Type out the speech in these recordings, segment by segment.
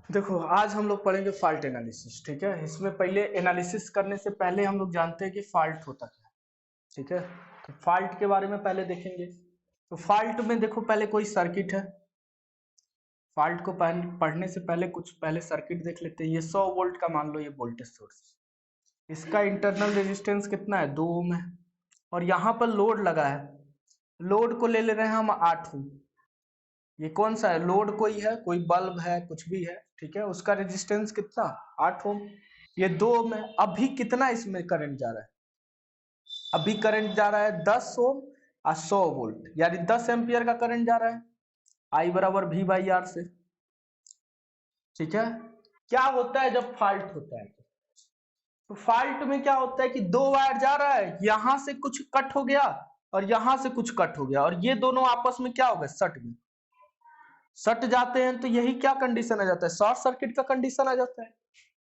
देखो आज हम लोग पढ़ेंगे फॉल्ट एनालिसिस। ठीक है, इसमें पहले एनालिसिस करने से पहले हम लोग जानते हैं कि फॉल्ट होता क्या है। ठीक है, तो फॉल्ट के बारे में पहले देखेंगे। तो फॉल्ट में देखो पहले कोई सर्किट है। फॉल्ट को पढ़ने से पहले कुछ पहले सर्किट देख लेते हैं। ये 100 वोल्ट का मान लो ये वोल्टेज सोर्स, इसका इंटरनल रेजिस्टेंस कितना है, 2 ओम है। और यहाँ पर लोड लगा है, लोड को ले रहे हैं हम 8 ओम। ये कौन सा है, लोड कोई है, कोई बल्ब है, कुछ भी है। ठीक है, उसका रेजिस्टेंस कितना, 8 ओम। ये 2 ओम है। अभी कितना इसमें करंट जा रहा है, अभी करंट जा रहा है 10 ओम और 100 वोल्ट, यानी 10 एम्पियर का करंट जा रहा है। आई बराबर वी बाई आर से। ठीक है, क्या होता है जब फॉल्ट होता है, तो फॉल्ट में क्या होता है कि दो वायर जा रहा है, यहां से कुछ कट हो गया और यहां से कुछ कट हो गया, और ये दोनों आपस में क्या हो गए, सट गए। सट जाते हैं तो यही क्या कंडीशन आ जाता है, शॉर्ट सर्किट का कंडीशन आ जाता है।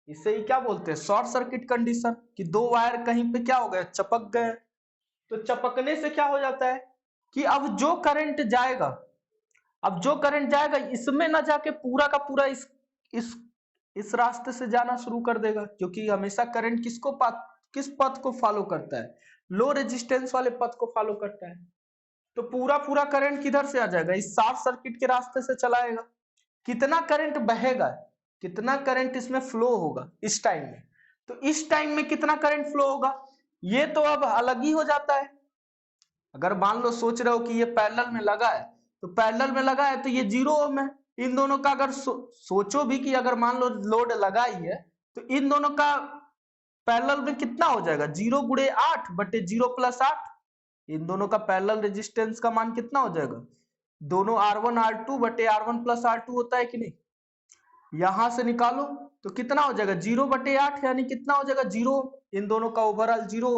इसे ही क्या बोलते हैं, शॉर्ट सर्किट कंडीशन, कि दो वायर कहीं पे क्या हो गए, चपक गए। तो चपकने से क्या हो जाता है कि अब जो करंट जाएगा, अब जो करंट जाएगा इसमें ना जाके पूरा का पूरा इस इस रास्ते से जाना शुरू कर देगा, क्योंकि हमेशा करंट किस पथ को फॉलो करता है, लो रेजिस्टेंस वाले पथ को फॉलो करता है। तो पूरा पूरा करंट किधर से आ जाएगा, इस शॉर्ट सर्किट के रास्ते से चलाएगा। कितना करंट बहेगा, कितना करंट इसमें फ्लो होगा इस टाइम में, तो इस टाइम में कितना करंट फ्लो होगा, ये तो अब अलग ही हो जाता है। अगर मान लो सोच रहे हो कि ये पैरेलल में लगा है, तो पैरेलल में लगा है तो ये 0 ओम है। इन दोनों का अगर सोचो भी कि अगर मान लो लोड लगा ही है, तो इन दोनों का पैरेलल में कितना हो जाएगा, 0 गुणे 8 बटे 0 प्लस 8। इन दोनों का पैरेलल रेजिस्टेंस का मान कितना हो जाएगा, दोनों R1 R2 बटे R1 प्लस R2 होता है कि नहीं। यहां से निकालो तो कितना हो जाएगा, 0 बटे 8 यानी कितना हो जाएगा, 0। इन दोनों का ओवरऑल 0।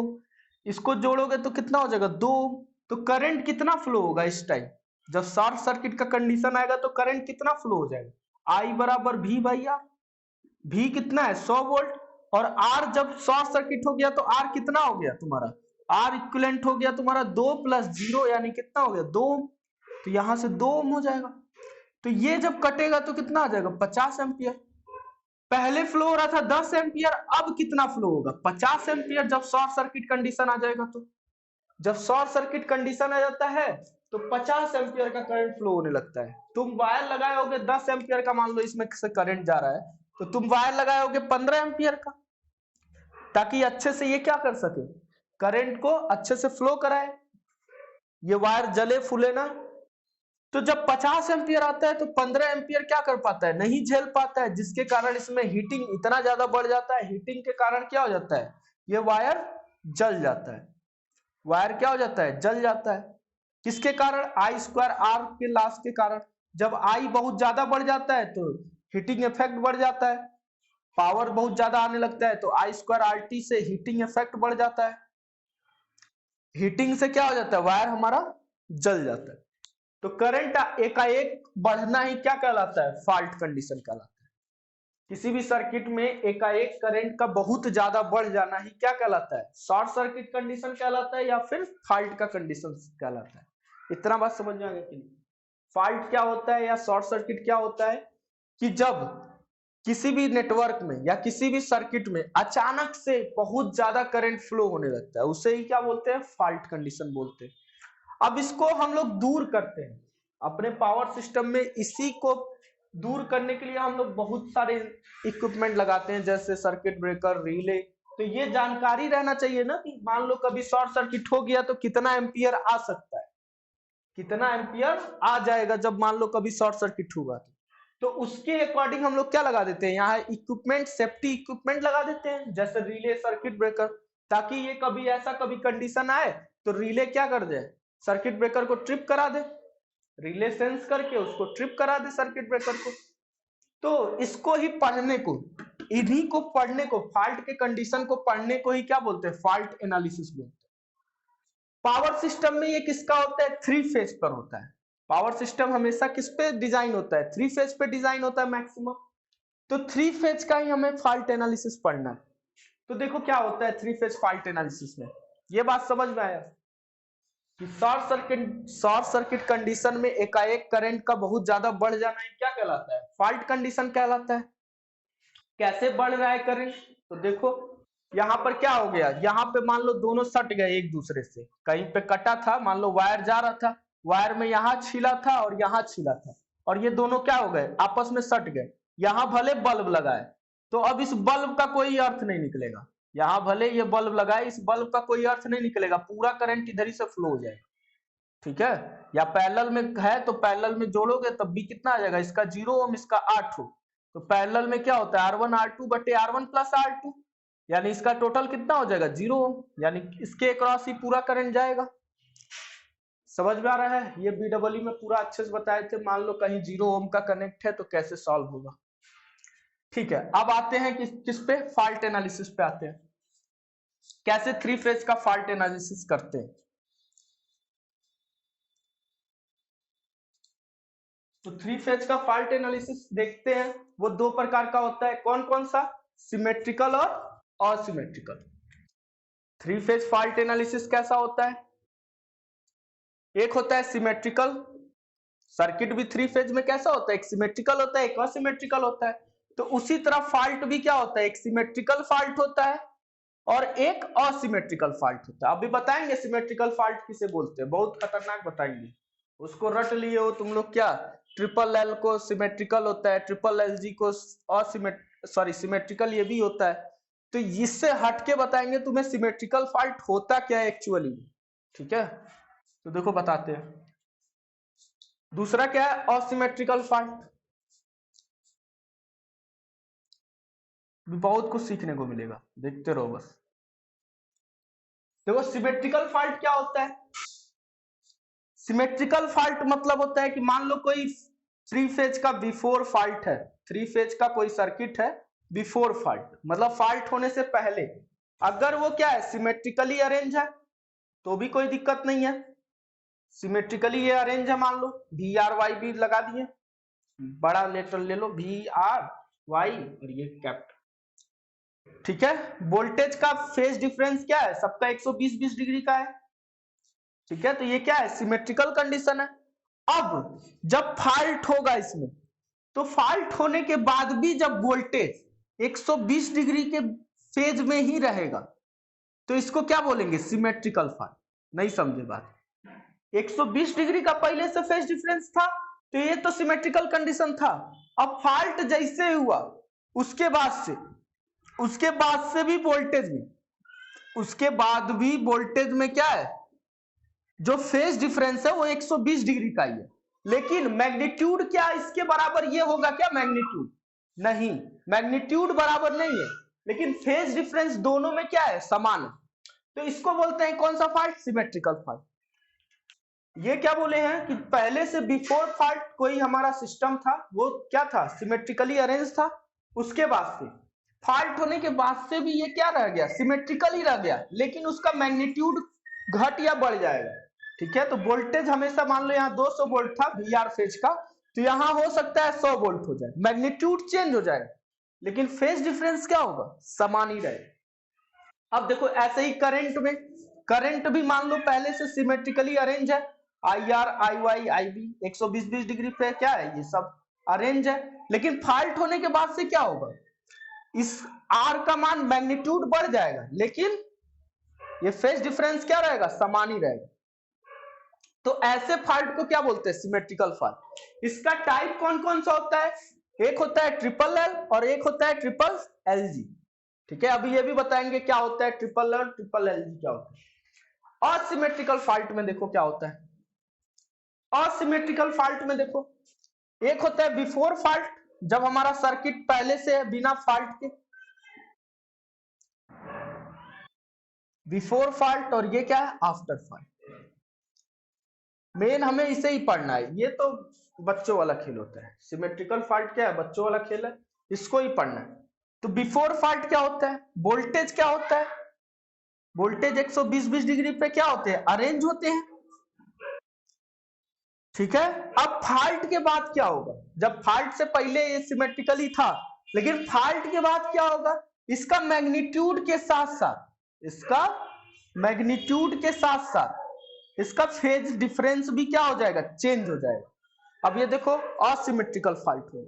इसको जोड़ोगे तो कितना हो जाएगा, 2। तो करंट कितना फ्लो होगा इस टाइम, जब शॉर्ट सर्किट का कंडीशन आएगा तो करंट कितना फ्लो हो जाएगा, आई बराबर वी बाई आर। भी कितना है, 100 वोल्ट। और आर जब शॉर्ट सर्किट हो गया तो आर कितना हो गया तुम्हारा, आर इक्विवेलेंट हो गया तुम्हारा 2 प्लस 0 यानी कितना हो गया, 2। तो यहां से 2 ओम हो जाएगा। तो ये जब कटेगा तो कितना आ जाएगा, 50 एम्पियर। पहले फ्लो हो रहा था 10 एम्पियर, अब कितना फ्लो होगा, 50 एम्पियर, जब शॉर्ट सर्किट कंडीशन आ जाएगा। तो जब शॉर्ट सर्किट कंडीशन आ जाता है तो 50 एम्पियर का करंट फ्लो होने लगता है। तुम वायर लगाए होगे 10 एम्पियर का, मान लो इसमें से करंट जा रहा है, तो तुम वायर लगाए होगे 15 एम्पियर का, ताकि अच्छे से ये क्या कर सके, करंट को अच्छे से फ्लो कराए, ये वायर जले फूले ना। तो जब 50 एम्पियर आता है तो 15 एम्पियर क्या कर पाता है, नहीं झेल पाता है, जिसके कारण इसमें हीटिंग इतना ज्यादा बढ़ जाता है। हीटिंग के कारण क्या हो जाता है, ये वायर जल जाता है। वायर क्या हो जाता है, जल जाता है। किसके कारण, आई स्क्वायर आर के लॉस के कारण। जब आई बहुत ज्यादा बढ़ जाता है तो हीटिंग इफेक्ट बढ़ जाता है, पावर बहुत ज्यादा आने लगता है, तो आई स्क्वायर आर टी से हीटिंग इफेक्ट बढ़ जाता है। हीटिंग से क्या हो जाता है, वायर हमारा जल जाता है। तो करंट एकाएक बढ़ना ही क्या कहलाता है, फॉल्ट कंडीशन कहलाता है। किसी भी सर्किट में एकाएक करंट का बहुत ज्यादा बढ़ जाना ही क्या कहलाता है, शॉर्ट सर्किट कंडीशन कहलाता है, या फिर फॉल्ट का कंडीशन कहलाता है। इतना बात समझ में आ गया कि नहीं। फॉल्ट क्या होता है या शॉर्ट सर्किट क्या होता है, कि जब किसी भी नेटवर्क में या किसी भी सर्किट में अचानक से बहुत ज्यादा करंट फ्लो होने लगता है, उसे ही क्या बोलते हैं, फॉल्ट कंडीशन बोलते हैं। अब इसको हम लोग दूर करते हैं अपने पावर सिस्टम में। इसी को दूर करने के लिए हम लोग बहुत सारे इक्विपमेंट लगाते हैं, जैसे सर्किट ब्रेकर, रिले। तो ये जानकारी रहना चाहिए ना, कि मान लो कभी शॉर्ट सर्किट हो गया तो कितना एम्पियर आ सकता है, कितना एम्पियर आ जाएगा जब मान लो कभी शॉर्ट सर्किट हुआ। तो उसके अकॉर्डिंग हम लोग क्या लगा देते हैं, यहाँ इक्विपमेंट, सेफ्टी इक्विपमेंट लगा देते हैं, जैसे रिले, सर्किट ब्रेकर, ताकि ये कभी ऐसा कभी कंडीशन आए तो रिले क्या कर दे, सर्किट ब्रेकर को ट्रिप करा दे, रिले सेंस करके उसको ट्रिप करा दे सर्किट ब्रेकर को। तो इसको ही पढ़ने को, इन्हीं को पढ़ने को, फॉल्ट के कंडीशन को पढ़ने को ही क्या बोलते हैं, फॉल्ट एनालिसिस बोलते हैं। पावर सिस्टम में ये किसका होता है, 3 फेज पर होता है। पावर सिस्टम हमेशा किस पे डिजाइन होता है, 3 फेज पे डिजाइन होता है मैक्सिमम। तो 3 फेज का ही हमें फॉल्ट एनालिसिस पढ़ना है। तो देखो क्या होता है 3 फेज फॉल्ट एनालिसिस में, ये बात समझ में आया। कि शॉर्ट सर्किट कंडीशन में एकाएक करंट का बहुत ज्यादा बढ़ जाना है क्या कहलाता है? फॉल्ट कंडीशन कहलाता है। कैसे बढ़ रहा है करंट? तो देखो यहाँ पर क्या हो गया, यहाँ पे मान लो दोनों सट गए एक दूसरे से, कहीं पे कटा था, मान लो वायर जा रहा था, वायर में यहाँ छिला था और यहाँ छिला था, और ये दोनों क्या हो गए, आपस में सट गए। यहाँ भले बल्ब लगाए, तो अब इस बल्ब का कोई अर्थ नहीं निकलेगा, यहाँ भले ये बल्ब लगाए, इस बल्ब का कोई अर्थ नहीं निकलेगा, पूरा करंट इधर ही से फ्लो हो जाएगा। ठीक है, या पैरेलल में है तो पैरेलल में जोड़ोगे तब भी कितना आ जाएगा, इसका 0 ओम इसका 8 ओम, तो पैरेलल में क्या होता है R1 R2 बटे R1 प्लस R2, यानी इसका टोटल कितना हो जाएगा 0 ओम, यानी इसके अक्रॉस ही पूरा करंट जाएगा। समझ में आ रहा है? ये BEE में पूरा अच्छे से बताए थे। मान लो कहीं 0 ओम का कनेक्ट है तो कैसे सॉल्व होगा। ठीक है, अब आते हैं किस पे, फॉल्ट एनालिसिस पे आते हैं। कैसे 3 फेज का फॉल्ट एनालिसिस करते हैं। तो 3 फेज का फॉल्ट एनालिसिस देखते हैं, वो 2 प्रकार का होता है। कौन कौन सा? सिमेट्रिकल और असिमेट्रिकल। 3 फेज फॉल्ट एनालिसिस कैसा होता है? एक होता है सिमेट्रिकल, सर्किट भी 3 फेज में कैसा होता है, एक सिमेट्रिकल होता है एक असिमेट्रिकल होता है। तो उसी तरह फॉल्ट भी क्या होता है, एक सिमेट्रिकल फॉल्ट होता है और एक असिमेट्रिकल फॉल्ट होता है। अभी बताएंगे सिमेट्रिकल फॉल्ट किसे बोलते हैं, बहुत खतरनाक बताएंगे, उसको रट लिए हो तुम लोग क्या। ट्रिपल एल को सिमेट्रिकल होता है, ट्रिपल एल जी को सिमेट्रिकल ये भी होता है। तो इससे हटके बताएंगे तुम्हें सिमेट्रिकल फॉल्ट होता क्या है एक्चुअली। ठीक है, तो देखो बताते हैं। दूसरा क्या है, असिमेट्रिकल फॉल्ट। बहुत कुछ सीखने को मिलेगा, देखते रहो बस। देखो सिमेट्रिकल फॉल्ट क्या होता है। सिमेट्रिकल फॉल्ट मतलब होता है कि मान लो कोई 3 फेज का बिफोर फॉल्ट है, 3 फेज का कोई सर्किट है बिफोर फॉल्ट, मतलब फॉल्ट होने से पहले, अगर वो क्या है सिमेट्रिकली अरेंज है तो भी कोई दिक्कत नहीं है। सिमेट्रिकली ये अरेंज है, मान लो VRY भी लगा दिए, बड़ा लेटर ले लो VRY और ये कैपिटल। ठीक है, वोल्टेज का फेज डिफरेंस क्या है, सबका 120 डिग्री का है। ठीक है, तो ये क्या है, सिमेट्रिकल कंडीशन है। अब जब फॉल्ट होगा इसमें, तो फॉल्ट होने के बाद भी जब वोल्टेज 120 डिग्री के फेज में ही रहेगा तो इसको क्या बोलेंगे, सिमेट्रिकल फॉल्ट। नहीं समझे बात, 120 डिग्री का पहले से फेज डिफरेंस था तो ये तो सिमेट्रिकल कंडीशन था। अब फॉल्ट जैसे हुआ उसके बाद से भी वोल्टेज में, उसके बाद भी वोल्टेज में क्या है, जो फेज डिफरेंस है वो 120 डिग्री का ही है, लेकिन मैग्नीट्यूड क्या इसके बराबर ये होगा क्या, मैग्नीट्यूड नहीं, मैग्नीट्यूड बराबर नहीं है, लेकिन फेज डिफरेंस दोनों में क्या है, समान है। तो इसको बोलते हैं कौन सा फॉल्ट, सिमेट्रिकल फॉल्ट। ये क्या बोले हैं कि पहले से बिफोर फॉल्ट कोई हमारा सिस्टम था, वो क्या था, सिमेट्रिकली अरेंज था, उसके बाद से फॉल्ट होने के बाद से भी ये क्या रह गया, सिमेट्रिकल ही रह गया, लेकिन उसका मैग्नीट्यूड घट या बढ़ जाएगा। ठीक है, तो वोल्टेज हमेशा मान लो यहाँ 200 वोल्ट था VR फेज का, तो यहाँ हो सकता है 100 वोल्ट हो जाए, मैग्नीट्यूड चेंज हो जाएगा, लेकिन फेज डिफरेंस क्या होगा, समान ही रहेगा। अब देखो ऐसे ही करंट भी मान लो पहले से सिमेट्रिकली अरेंज है, IR IY IB 120 डिग्री पे क्या है, ये सब अरेंज है, लेकिन फॉल्ट होने के बाद से क्या होगा, इस R का मान मैग्नीट्यूड बढ़ जाएगा, लेकिन ये फेज डिफरेंस क्या रहेगा, समान ही रहेगा। तो ऐसे फॉल्ट को क्या बोलते हैं, सिमेट्रिकल फॉल्ट। इसका टाइप कौन कौन सा होता है, एक होता है ट्रिपल एल और एक होता है ट्रिपल LG। ठीक है, अभी ये भी बताएंगे क्या होता है ट्रिपल एल, ट्रिपल LG क्या होता है। असिमेट्रिकल फॉल्ट में देखो क्या होता है, असिमेट्रिकल फॉल्ट में देखो एक होता है बिफोर फॉल्ट, जब हमारा सर्किट पहले से है बिना फॉल्ट के, बिफोर फॉल्ट, और ये क्या है, आफ्टर फॉल्ट। मेन हमें इसे ही पढ़ना है, ये तो बच्चों वाला खेल होता है, सिमेट्रिकल फॉल्ट क्या है, बच्चों वाला खेल है, इसको ही पढ़ना है। तो बिफोर फॉल्ट क्या होता है, वोल्टेज क्या होता है, वोल्टेज 120 डिग्री पे क्या होते हैं, अरेंज होते हैं। ठीक है, अब फॉल्ट के बाद क्या होगा, जब फॉल्ट से पहले ये सिमेट्रिकली था, लेकिन फॉल्ट के बाद क्या होगा, इसका मैग्नीट्यूड के साथ साथ इसका फेज डिफरेंस भी क्या हो जाएगा, चेंज हो जाएगा। अब ये देखो असिमेट्रिकल फॉल्ट हुआ,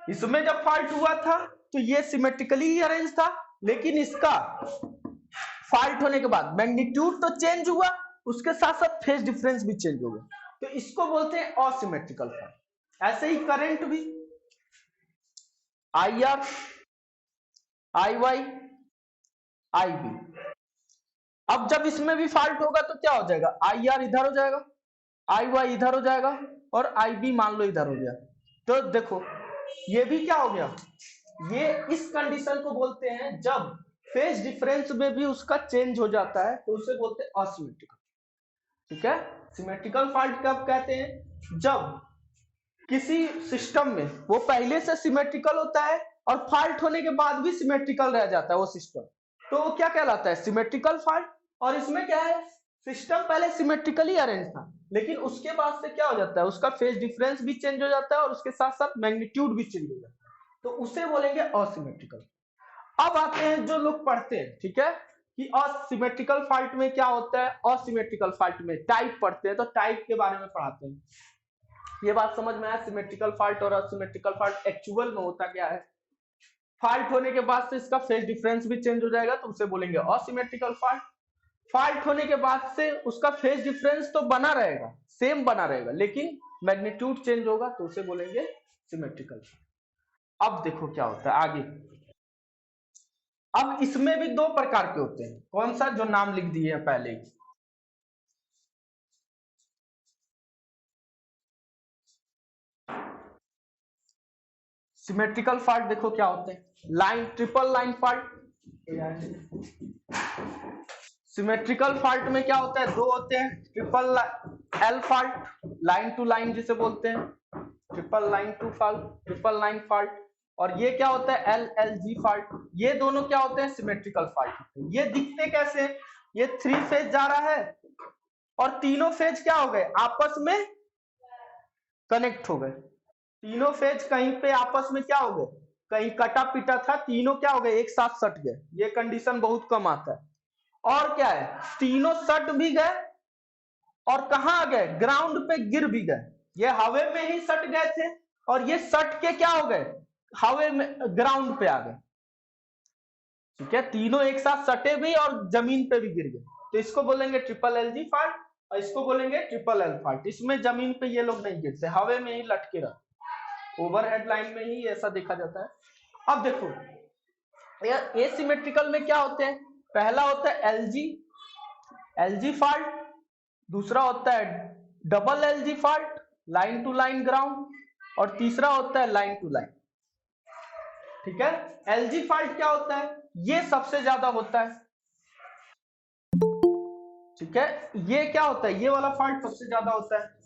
इसमें जब फॉल्ट हुआ था तो ये सिमेट्रिकली अरेंज था, लेकिन इसका फॉल्ट होने के बाद मैग्नीट्यूड तो चेंज हुआ, उसके साथ साथ फेज डिफरेंस भी चेंज हो गया, तो इसको बोलते हैं असिमेट्रिकल फॉल्ट। ऐसे ही करंट भी I R, I Y, I B. अब जब इसमें भी फॉल्ट होगा तो क्या हो जाएगा, आई आर इधर हो जाएगा, आई वाई इधर हो जाएगा, और आई बी मान लो इधर हो गया। तो देखो ये भी क्या हो गया, ये इस कंडीशन को बोलते हैं जब फेज डिफरेंस में भी उसका चेंज हो जाता है, तो उसे बोलते हैं असिमेट्रिकल। ठीक है, सिमेट्रिकल फॉल्ट कब कहते हैं, जब किसी सिस्टम में वो पहले से सिमेट्रिकल होता है और फॉल्ट होने के बाद भी सिमेट्रिकल रह जाता है वो सिस्टम, तो वो क्या कहलाता है, सिमेट्रिकल फॉल्ट। और इसमें क्या है, सिस्टम पहले सिमेट्रिकली अरेंज था, लेकिन उसके बाद से क्या हो जाता है, उसका फेज डिफरेंस भी चेंज हो जाता है और उसके साथ साथ मैग्नीट्यूड भी चेंज हो जाता है, तो उसे बोलेंगे असिमेट्रिकल। अब आते हैं जो लोग पढ़ते हैं, ठीक है, कि असिमेट्रिकल फॉल्ट में क्या होता है, असिमेट्रिकल फॉल्ट में टाइप पढ़ते हैं, तो टाइप के बारे में पढ़ाते हैं। ये बात समझ में आया, सिमेट्रिकल फॉल्ट और असिमेट्रिकल फॉल्ट एक्चुअल में होता क्या है। फॉल्ट होने के बाद से इसका फेज डिफरेंस भी चेंज हो जाएगा, तो उसे बोलेंगे असिमेट्रिकल फॉल्ट। फॉल्ट होने के बाद से उसका फेज डिफरेंस तो बना रहेगा, सेम बना रहेगा, लेकिन मैग्नीट्यूड चेंज होगा, तो उसे बोलेंगे सिमेट्रिकल। अब देखो क्या होता है आगे। अब इसमें भी दो प्रकार के होते हैं, कौन सा, जो नाम लिख दिए हैं पहले ही। सिमेट्रिकल फॉल्ट देखो क्या होते हैं, line, triple line fault. Symmetrical fault में क्या होता है, दो होते हैं, triple L fault, line to line जिसे बोलते हैं, triple line to fault, triple line fault. और ये क्या होता है, एल एल जी फॉल्ट। ये दोनों क्या होते हैं, सिमेट्रिकल फॉल्ट। ये दिखते कैसे, ये थ्री फेज जा रहा है और तीनों फेज क्या हो गए, आपस में कनेक्ट हो गए। तीनों फेज कहीं पे आपस में क्या हो गए, कहीं कटा पिटा था, तीनों क्या हो गए, एक साथ सट गए। ये कंडीशन बहुत कम आता है। और क्या है, तीनों सट भी गए और कहां गए, ग्राउंड पे गिर भी गए। ये हवा में ही सट गए थे और ये सट के क्या हो गए, हवा में ग्राउंड पे आ गए। ठीक है, तीनों एक साथ सटे भी और जमीन पे भी गिर गए, तो इसको बोलेंगे ट्रिपल एल जी फॉल्ट और इसको बोलेंगे ट्रिपल एल फॉल्ट। इसमें जमीन पे ये लोग नहीं गिरते, हवा में ही लटके रहते, ओवरहेड लाइन में ही ऐसा देखा जाता है। अब देखो एसिमेट्रिकल में क्या होते हैं, पहला होता है एलजी फॉल्ट, दूसरा होता है double LG fault, line to line ground, और तीसरा होता है लाइन टू लाइन। ठीक है, एलजी फॉल्ट क्या होता है, ये सबसे ज्यादा होता है। ठीक है, ये क्या होता है, ये वाला फॉल्ट सबसे ज्यादा होता है।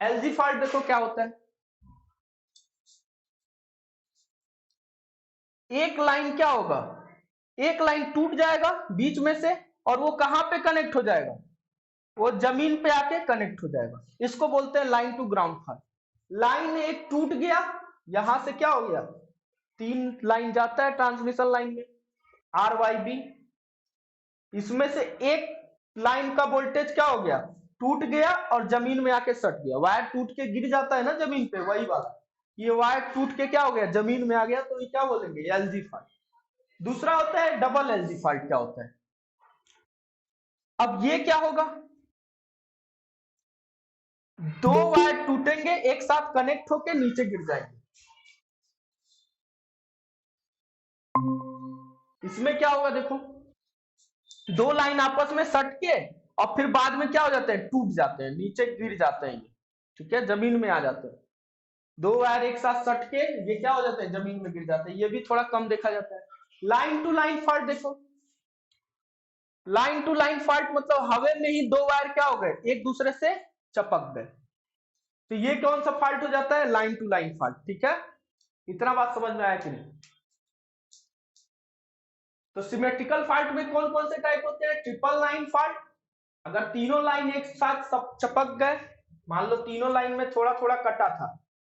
एलजी फॉल्ट देखो क्या होता है, एक लाइन क्या होगा, एक लाइन टूट जाएगा बीच में से और वो कहां पे कनेक्ट हो जाएगा, वो जमीन पे आके कनेक्ट हो जाएगा। इसको बोलते हैं line to ground fault. Line एक टूट गया, यहां से क्या हो गया, तीन लाइन जाता है ट्रांसमिशन लाइन में, आर वाई बी। इसमें से एक लाइन का वोल्टेज क्या हो गया, टूट गया और जमीन में आके सट गया। वायर टूट के गिर जाता है ना जमीन पे, वही वाला, ये वायर टूट के क्या हो गया, जमीन में आ गया, तो ये क्या बोलेंगे, एलजी फॉल्ट। दूसरा होता है डबल एलजी फॉल्ट। क्या होता है, अब ये क्या होगा, दो वायर टूटेंगे, एक साथ कनेक्ट होके नीचे गिर जाएंगे। इसमें क्या होगा देखो, दो लाइन आपस में सट के और फिर बाद में क्या हो जाते हैं, टूट जाते हैं, नीचे गिर जाते हैं। ठीक है, जमीन में आ जाते हैं। दो वायर एक साथ सट के ये क्या हो जाते हैं, जमीन में गिर जाते हैं। ये भी थोड़ा कम देखा जाता है। लाइन टू लाइन फॉल्ट देखो, लाइन टू लाइन फॉल्ट मतलब हवा में ही दो वायर क्या हो गए, एक दूसरे से चपक गए, तो ये कौन सा फॉल्ट हो जाता है, लाइन टू लाइन फॉल्ट। ठीक है, इतना बात समझ में आया कि नहीं। तो सिमेट्रिकल फॉल्ट में कौन कौन से टाइप होते हैं, ट्रिपल लाइन फॉल्ट, अगर तीनों लाइन एक साथ सब चपक गए, मान लो तीनों लाइन में थोड़ा थोड़ा कटा था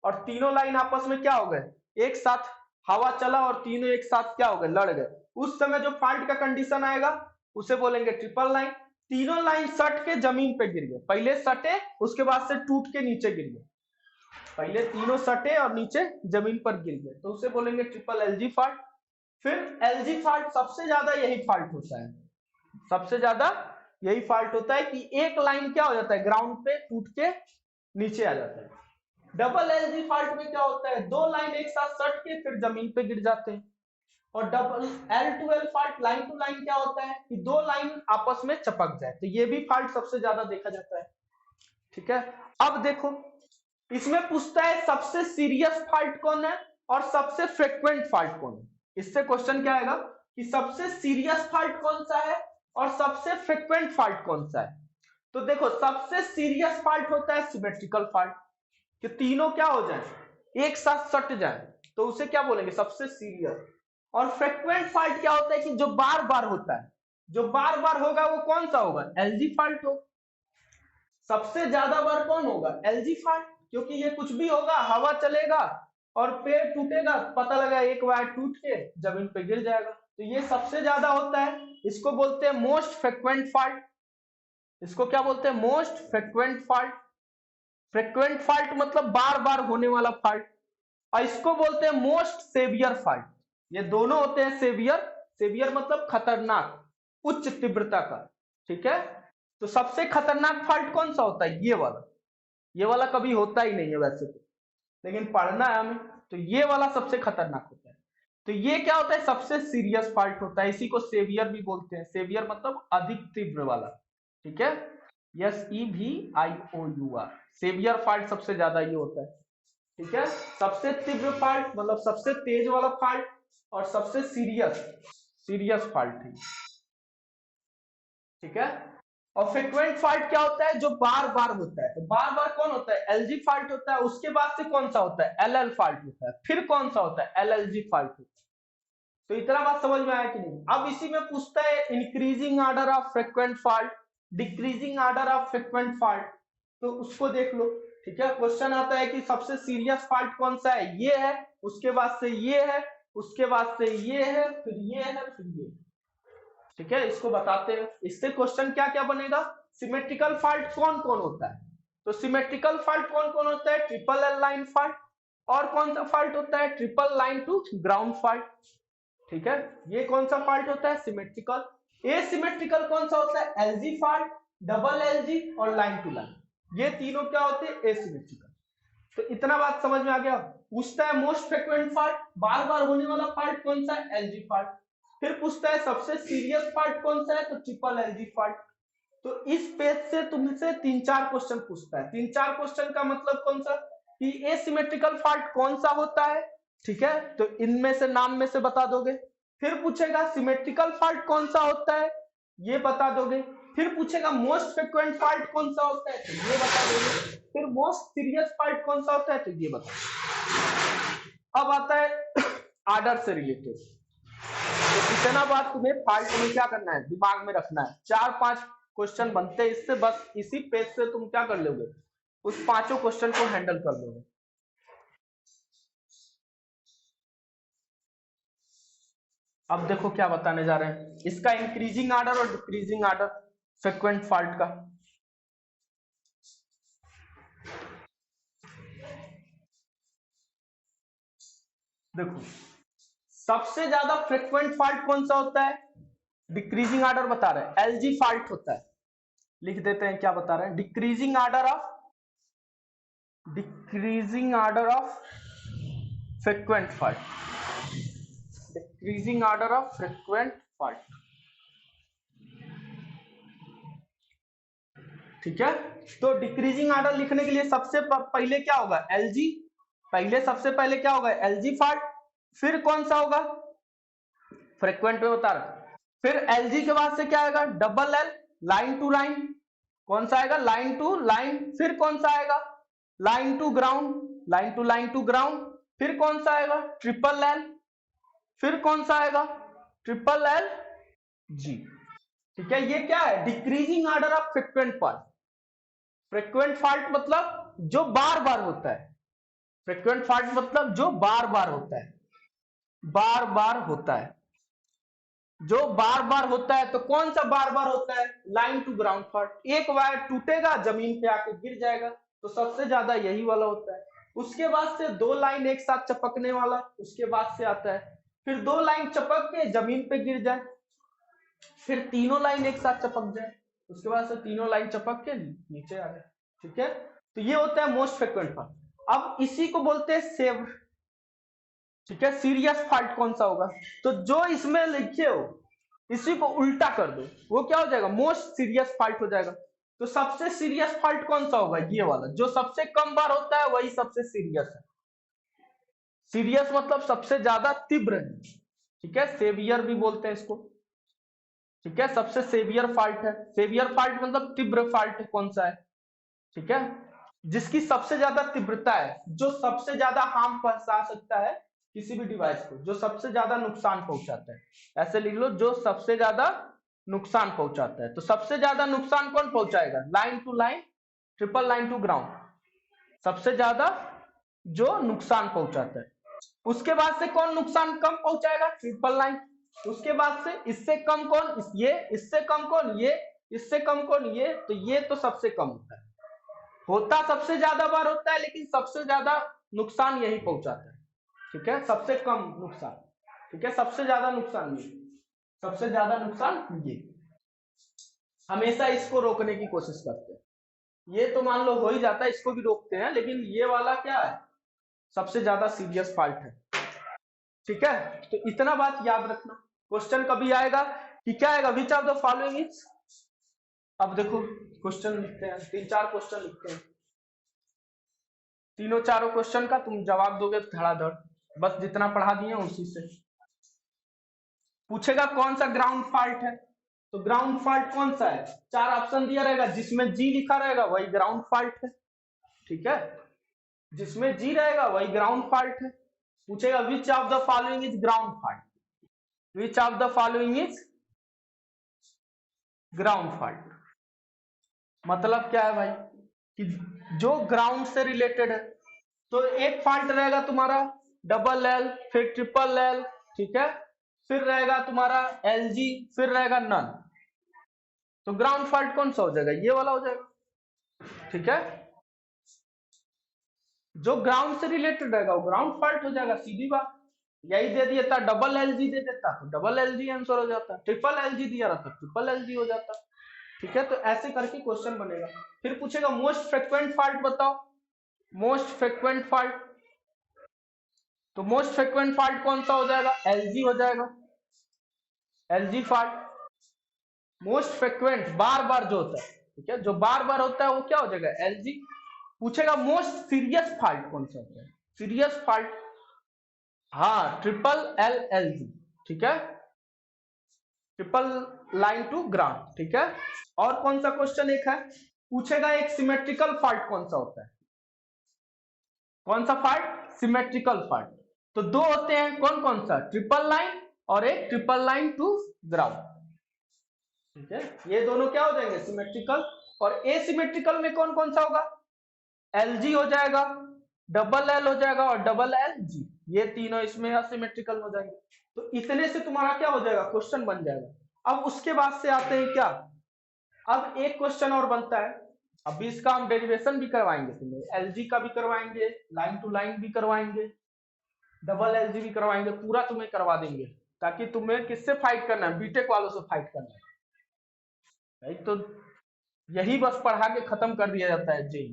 और तीनों लाइन आपस में क्या हो गए, एक साथ हवा चला और तीनों एक साथ क्या हो गए, लड़ गए, उस समय जो फॉल्ट का कंडीशन आएगा उसे बोलेंगे ट्रिपल लाइन। तीनों लाइन सट के जमीन पे गिर गए, पहले सटे उसके बाद से टूट के नीचे गिर गए, पहले तीनों सटे और नीचे जमीन पर गिर गए, तो उसे बोलेंगे ट्रिपल एलजी फॉल्ट। फिर एलजी फॉल्ट सबसे ज्यादा यही फॉल्ट होता है, सबसे ज्यादा यही फॉल्ट होता है कि एक लाइन क्या हो जाता है ग्राउंड पे टूट के नीचे आ जाता है। डबल एलजी फॉल्ट में क्या होता है, दो लाइन एक साथ सट के फिर जमीन पे गिर जाते हैं। और double L to L fault, line to line क्या होता है कि दो लाइन आपस में चपक जाए, तो ये भी फॉल्ट सबसे ज्यादा देखा जाता है। ठीक है, अब देखो इसमें पूछता है सबसे सीरियस फॉल्ट कौन है और सबसे फ्रीक्वेंट फॉल्ट कौन है। इससे क्वेश्चन क्या आएगा कि सबसे सीरियस फॉल्ट कौन सा है और सबसे फ्रीक्वेंट फॉल्ट कौन सा है। तो देखो सबसे सीरियस फॉल्ट होता है सिमेट्रिकल फॉल्ट, कि तीनों क्या हो जाए एक साथ सट जाए, तो उसे क्या बोलेंगे सबसे सीरियस। और फ्रीक्वेंट फॉल्ट क्या होता है कि जो बार बार होता है, जो बार बार होगा वो कौन सा होगा, एलजी फॉल्ट हो। सबसे ज्यादा बार कौन होगा, एलजी फॉल्ट, क्योंकि ये कुछ भी होगा हवा चलेगा और पेड़ टूटेगा, पता लगा एक वायर टूट के जमीन पे गिर जाएगा, तो ये सबसे ज्यादा होता है। इसको बोलते हैं मोस्ट फ्रीक्वेंट फॉल्ट, इसको क्या बोलते हैं most frequent fault. Frequent fault मतलब बार बार होने वाला फॉल्ट, और इसको बोलते हैं मोस्ट सेवियर फॉल्ट। ये दोनों होते हैं सेवियर, सेवियर मतलब खतरनाक, उच्च तीव्रता का। ठीक है, तो सबसे खतरनाक फॉल्ट कौन सा होता है, ये वाला कभी होता ही नहीं है वैसे तो, लेकिन पढ़ना है हमें, तो ये वाला सबसे खतरनाक होता है। तो ये क्या होता है सबसे सीरियस फॉल्ट होता है, इसी को सेवियर भी बोलते हैं, सेवियर मतलब अधिक तीव्र वाला। ठीक है, SEVIOUR, सेवियर फॉल्ट सबसे ज्यादा ये होता है। ठीक है, सबसे तीव्र फॉल्ट मतलब सबसे तेज वाला फॉल्ट, और सबसे सीरियस फॉल्ट है। ठीक है, और फ्रीक्वेंट फॉल्ट क्या होता है, जो बार बार होता है, तो बार बार कौन होता है, एलजी फॉल्ट होता है, उसके बाद से कौन सा होता है, एलएल फॉल्ट होता है, फिर कौन सा होता है, एलएलजी फॉल्ट होता है। तो इतना बात समझ में आया कि नहीं। अब इसी में पूछता है increasing order of frequent fault, decreasing order of frequent fault, तो उसको देख लो। ठीक है, क्वेश्चन आता है कि सबसे सीरियस फॉल्ट कौन सा है, ये है, उसके बाद से ये है, उसके बाद से ये है, फिर ये है, फिर ये। ठीक है, इसको बताते हैं, इससे क्वेश्चन क्या क्या बनेगा, सिमेट्रिकल फॉल्ट कौन कौन होता है, तो सिमेट्रिकल फॉल्ट कौन कौन होता है, ट्रिपल एल लाइन फॉल्ट, और कौन सा फॉल्ट होता है, triple line to ground fault. ठीक है, ये कौन सा फॉल्ट होता है, सिमेट्रिकल। एसिमेट्रिकल कौन सा होता है, एलजी फॉल्ट, डबल एलजी और लाइन टू लाइन, ये तीनों क्या होते हैं, एसिमेट्रिकल। तो इतना बात समझ में आ गया। पूछता है मोस्ट फ्रीक्वेंट फॉल्ट, बार बार होने वाला फॉल्ट कौन सा है, एलजी फॉल्ट। फिर पूछता है सबसे सीरियस फॉल्ट कौन सा है, तो ट्रिपल एलजी फॉल्ट। तो इस पेज से तुमसे 3-4 क्वेश्चन पूछता है, 3-4 क्वेश्चन का मतलब कौन सा, कि एसिमेट्रिकल फॉल्ट कौन सा होता है। ठीक है, तो इनमें से नाम में से बता दोगे। फिर पूछेगा सिमेट्रिकल फॉल्ट कौन सा होता है, ये बता दोगे। फिर पूछेगा मोस्ट फ्रीक्वेंट फॉल्ट कौन सा होता है, तो ये बता दोगे। फिर मोस्ट सीरियस फॉल्ट कौन सा होता है, तो ये बता दोगे। अब आता है ऑर्डर से रिलेटेड, तो इतना बात तुम्हें फॉल्ट में क्या करना है, दिमाग में रखना है। 4-5 क्वेश्चन बनते हैं इससे, बस इसी पेज से तुम क्या कर लोगे, उस 5 क्वेश्चन को हैंडल कर लोगे। अब देखो क्या बताने जा रहे हैं, इसका इंक्रीजिंग ऑर्डर और डिक्रीजिंग ऑर्डर फ्रीक्वेंट फॉल्ट का। देखो सबसे ज्यादा फ्रीक्वेंट फॉल्ट कौन सा होता है, डिक्रीजिंग ऑर्डर बता रहे हैं, एलजी फॉल्ट होता है। लिख देते हैं क्या बता रहे हैं, decreasing order of frequent fault, decreasing order of frequent fault. ठीक है, तो डिक्रीजिंग ऑर्डर लिखने के लिए सबसे पहले क्या होगा, एलजी, सबसे पहले क्या होगा, एलजी फॉल्ट, फिर कौन सा होगा, फ्रीक्वेंट में बता रहा, फिर एलजी के बाद से क्या आएगा, double L, line to line, कौन सा आएगा, लाइन टू लाइन, फिर कौन सा आएगा, line to ground, line to ground, फिर कौन सा आएगा, ट्रिपल एल, फिर कौन सा आएगा, ट्रिपल एल जी। ठीक है, ये क्या है, decreasing order of frequent fault. Frequent fault मतलब जो बार बार होता है, फ्रीक्वेंट फॉल्ट मतलब जो बार बार होता है, बार बार होता है। जो बार बार होता है, तो कौन सा बार बार होता है? Line to ground fault. एक वायर टूटेगा, जमीन पे आके गिर जाएगा, तो सबसे ज्यादा यही वाला होता है। उसके बाद से दो लाइन एक साथ चपकने वाला, उसके बाद से आता है। फिर दो लाइन चपक के जमीन पे गिर जाए, फिर तीनों लाइन एक साथ चपक जाए, उसके बाद से तीनों लाइन चपक के नीचे आ जाए। ठीक है, तो ये होता है मोस्ट फ्रिक्वेंट फॉल्ट। अब इसी को बोलते हैं सेव। ठीक है, सीरियस फॉल्ट कौन सा होगा? तो जो इसमें लिखे हो इसी को उल्टा कर दो, वो क्या हो जाएगा? मोस्ट सीरियस फॉल्ट हो जाएगा। तो सबसे सीरियस फॉल्ट कौन सा होगा? ये वाला, जो सबसे कम बार होता है वही सबसे सीरियस है। सीरियस मतलब सबसे ज्यादा तीव्र है। ठीक है, सेवियर भी बोलते हैं इसको। ठीक है, सबसे सेवियर फॉल्ट है। सेवियर फॉल्ट मतलब तीव्र फॉल्ट कौन सा है? ठीक है, जिसकी सबसे ज्यादा तीव्रता है, जो सबसे ज्यादा हार्म पहुंचा सकता है किसी भी डिवाइस को, जो सबसे ज्यादा नुकसान पहुंचाता है। ऐसे लिख लो, जो सबसे ज्यादा नुकसान पहुंचाता है। तो सबसे ज्यादा नुकसान कौन पहुंचाएगा? Line to line, triple line to ground, सबसे ज्यादा जो नुकसान पहुंचाता है। उसके बाद से कौन नुकसान कम पहुंचाएगा? Triple line. उसके बाद से इससे कम कौन? ये। इससे कम कौन? ये। इससे कम कौन? ये। तो ये तो सबसे कम होता है, होता सबसे ज्यादा बार होता है, लेकिन सबसे ज्यादा नुकसान यही पहुंचाता है। ठीक है, सबसे कम नुकसान। ठीक है, सबसे ज्यादा नुकसान ये, सबसे ज्यादा नुकसान ये। हमेशा इसको रोकने की कोशिश करते हैं। ये तो मान लो हो ही जाता है, इसको भी रोकते हैं, लेकिन ये वाला क्या है? सबसे ज्यादा सीरियस फॉल्ट है। ठीक है, तो इतना बात याद रखना। क्वेश्चन कभी आएगा कि क्या आएगा? Which of the following is. अब देखो क्वेश्चन लिखते हैं, तीन चार क्वेश्चन लिखते हैं। तीनों चारों क्वेश्चन का तुम जवाब दोगे धड़ाधड़, बस जितना पढ़ा दिए उसी से। पूछेगा कौन सा ग्राउंड फॉल्ट है, तो ग्राउंड फॉल्ट कौन सा है? चार ऑप्शन दिया रहेगा, जिसमें जी लिखा रहेगा वही ग्राउंड फॉल्ट है। ठीक है, जिसमें जी रहेगा वही ग्राउंड फॉल्ट है। पूछेगा which of the following is ground fault, which of the following is ground fault. मतलब क्या है भाई? कि जो ग्राउंड से रिलेटेड है। तो एक फॉल्ट रहेगा तुम्हारा डबल एल, फिर ट्रिपल एल। ठीक है, फिर रहेगा तुम्हारा एल जी, फिर रहेगा नन। तो ग्राउंड फॉल्ट कौन सा हो जाएगा? ये वाला हो जाएगा। ठीक है, जो ग्राउंड से रिलेटेड रहेगा वो ग्राउंड फॉल्ट हो जाएगा, सीधी बात। यही दे दिया था, डबल एल जी दे देता तो डबल एल जी आंसर हो जाता, ट्रिपल एल जी दिया रहता ट्रिपल एल जी हो जाता। ठीक है, तो ऐसे करके क्वेश्चन बनेगा। फिर पूछेगा मोस्ट फ्रिक्वेंट फॉल्ट बताओ, मोस्ट फ्रिक्वेंट फॉल्ट। तो मोस्ट फ्रिक्वेंट फॉल्ट कौन सा हो जाएगा? एलजी हो जाएगा, एलजी फॉल्ट। मोस्ट फ्रिक्वेंट बार बार जो होता है, ठीक है, जो बार बार होता है वो क्या हो जाएगा? एलजी। पूछेगा मोस्ट सीरियस फॉल्ट कौन सा होता है? सीरियस फॉल्ट, हाँ, ट्रिपल एल एल जी। ठीक है, ट्रिपल लाइन टू ग्राउंड। ठीक है, और कौन सा क्वेश्चन एक है? पूछेगा एक सिमेट्रिकल फॉल्ट कौन सा होता है? कौन सा फॉल्ट? Symmetrical fault. तो दो होते हैं, कौन कौन सा? ट्रिपल लाइन और एक ट्रिपल लाइन टू ग्राउंड। ठीक है, ये दोनों क्या हो जाएंगे? सिमेट्रिकल। और एसिमेट्रिकल में कौन कौन सा होगा? एल जी हो जाएगा, डबल एल हो जाएगा और डबल एल जी। ये तीनों इसमें असिमेट्रिकल हो जाएंगे। तो इतने से तुम्हारा क्या हो जाएगा? क्वेश्चन बन जाएगा। अब उसके बाद से आते हैं क्या? अब एक क्वेश्चन और बनता है। अभी इसका हम डेरिवेशन भी करवाएंगे, तुम्हें एलजी का भी करवाएंगे, लाइन टू लाइन भी करवाएंगे, डबल एलजी भी करवाएंगे, पूरा तुम्हें करवा देंगे, ताकि तुम्हें किससे फाइट करना है? बीटेक वालों से फाइट करना है। तो यही बस पढ़ा के खत्म कर दिया जाता है जेई,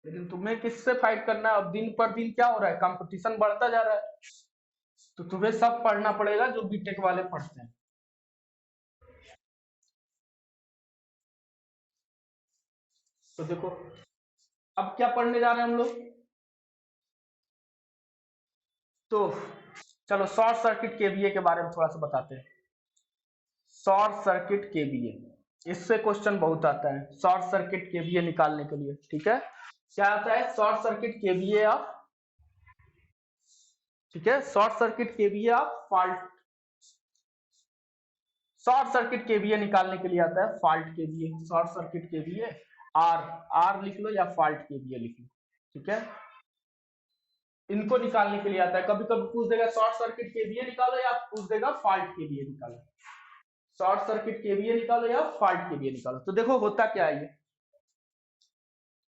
लेकिन तुम्हें किससे फाइट करना है? अब दिन पर दिन क्या हो रहा है? कंपटीशन बढ़ता जा रहा है, तो तुम्हें सब पढ़ना पड़ेगा जो बीटेक वाले पढ़ते हैं। तो देखो अब क्या पढ़ने जा रहे हैं हम लोग। तो चलो शॉर्ट सर्किट केवीए के बारे में थोड़ा सा बताते हैं। शॉर्ट सर्किट केवीए, इससे क्वेश्चन बहुत आता है शॉर्ट सर्किट केवीए निकालने के लिए। ठीक है, क्या आता है? शॉर्ट सर्किट केवीए ऑफ, ठीक है, short circuit KVA of fault. Short circuit KVA निकालने के लिए आता है fault KVA, short circuit KVA. R, R लिख लो या फॉल्ट केवीए लिख लो। ठीक है, इनको निकालने के लिए आता है। कभी कभी पूछ देगा शॉर्ट सर्किट केवीए निकालो, या पूछ देगा फॉल्ट केवीए निकालो। शॉर्ट सर्किट केवीए निकालो या फॉल्ट केवीए निकालो। तो देखो होता क्या है ये,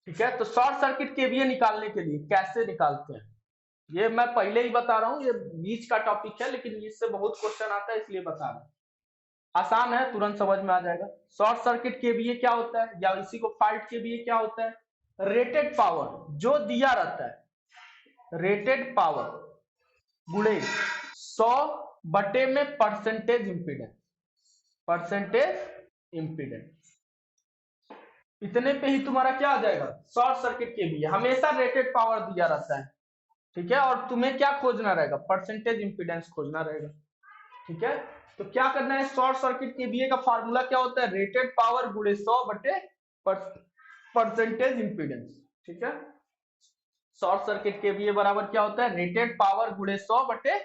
ठीक है। तो शॉर्ट सर्किट केवीए निकालने के लिए कैसे निकालते हैं, ये मैं पहले ही बता रहा हूँ, ये बीच का टॉपिक है, लेकिन इससे बहुत क्वेश्चन आता है इसलिए बता रहा हूँ। आसान है, तुरंत समझ में आ जाएगा। शॉर्ट सर्किट केवीए क्या होता है, या इसी को फॉल्ट केवीए क्या होता है, रेटेड पावर जो दिया रहता है, रेटेड पावर गुणे 100 बटे में परसेंटेज इंपीडेंस, परसेंटेज इंपीडेंस, इतने पे ही तुम्हारा क्या आ जाएगा शॉर्ट सर्किट केवीए। हमेशा रेटेड पावर दिया रहता है, ठीक है, और तुम्हें क्या खोजना रहेगा, परसेंटेज इंपीडेंस खोजना रहेगा, ठीक है। तो क्या करना है, शॉर्ट सर्किट केवीए का फार्मूला क्या होता है, रेटेड पावर गुणे 100 बटे परसेंटेज इंपीडेंस, ठीक है। शॉर्ट सर्किट केवीए बराबर क्या होता है, रेटेड पावर गुणे 100 बटे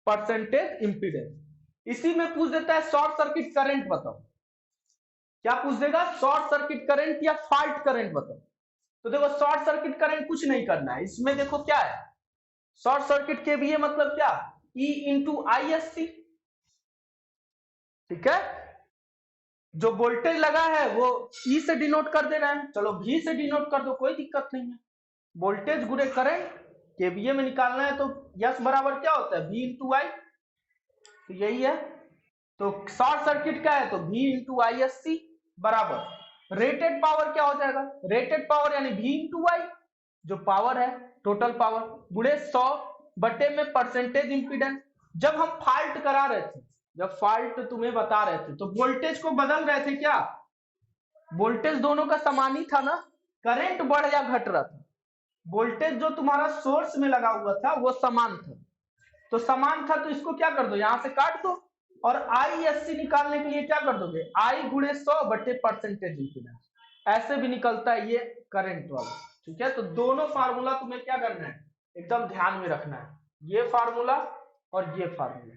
परसेंटेज इंपीडेंस। इसी में पूछ देता है शॉर्ट सर्किट करंट बताओ, क्या पूछ देगा, शॉर्ट सर्किट करंट या फॉल्ट करंट बताओ। तो देखो शॉर्ट सर्किट करंट कुछ नहीं करना है, इसमें देखो क्या है, शॉर्ट सर्किट केवीए मतलब क्या, E into I S C, ठीक है। जो वोल्टेज लगा है वो E से डिनोट कर देना है, चलो V से डिनोट कर दो, कोई दिक्कत नहीं है। वोल्टेज गुणे करंट केवीए में निकालना है, तो यस बराबर क्या होता है, V इंटू आई, तो यही है। तो शॉर्ट सर्किट क्या है, तो V into I S C बराबर रेटेड पावर क्या हो जाएगा, रेटेड पावर यानी V इंटू आई, जो पावर है टोटल पावर, गुणे 100 बटे में परसेंटेज इंपीडेंस। जब हम फॉल्ट करा रहे थे, जब फॉल्ट तुम्हें बता रहे थे, तो वोल्टेज को बदल रहे थे क्या, वोल्टेज दोनों का समान ही था ना, करंट बढ़ या घट रहा था, वोल्टेज जो तुम्हारा सोर्स में लगा हुआ था वो समान था, तो समान था, तो इसको क्या कर दो, यहां से काट दो, और आई एस सी निकालने के लिए क्या कर दोगे, आई गुणे 100 बटे परसेंटेज इंपीडेंस, ऐसे भी निकलता है ये करंट वाला, ठीक है। तो दोनों फार्मूला तुम्हें क्या करना है, एकदम ध्यान में रखना है, ये फार्मूला और ये फार्मूला,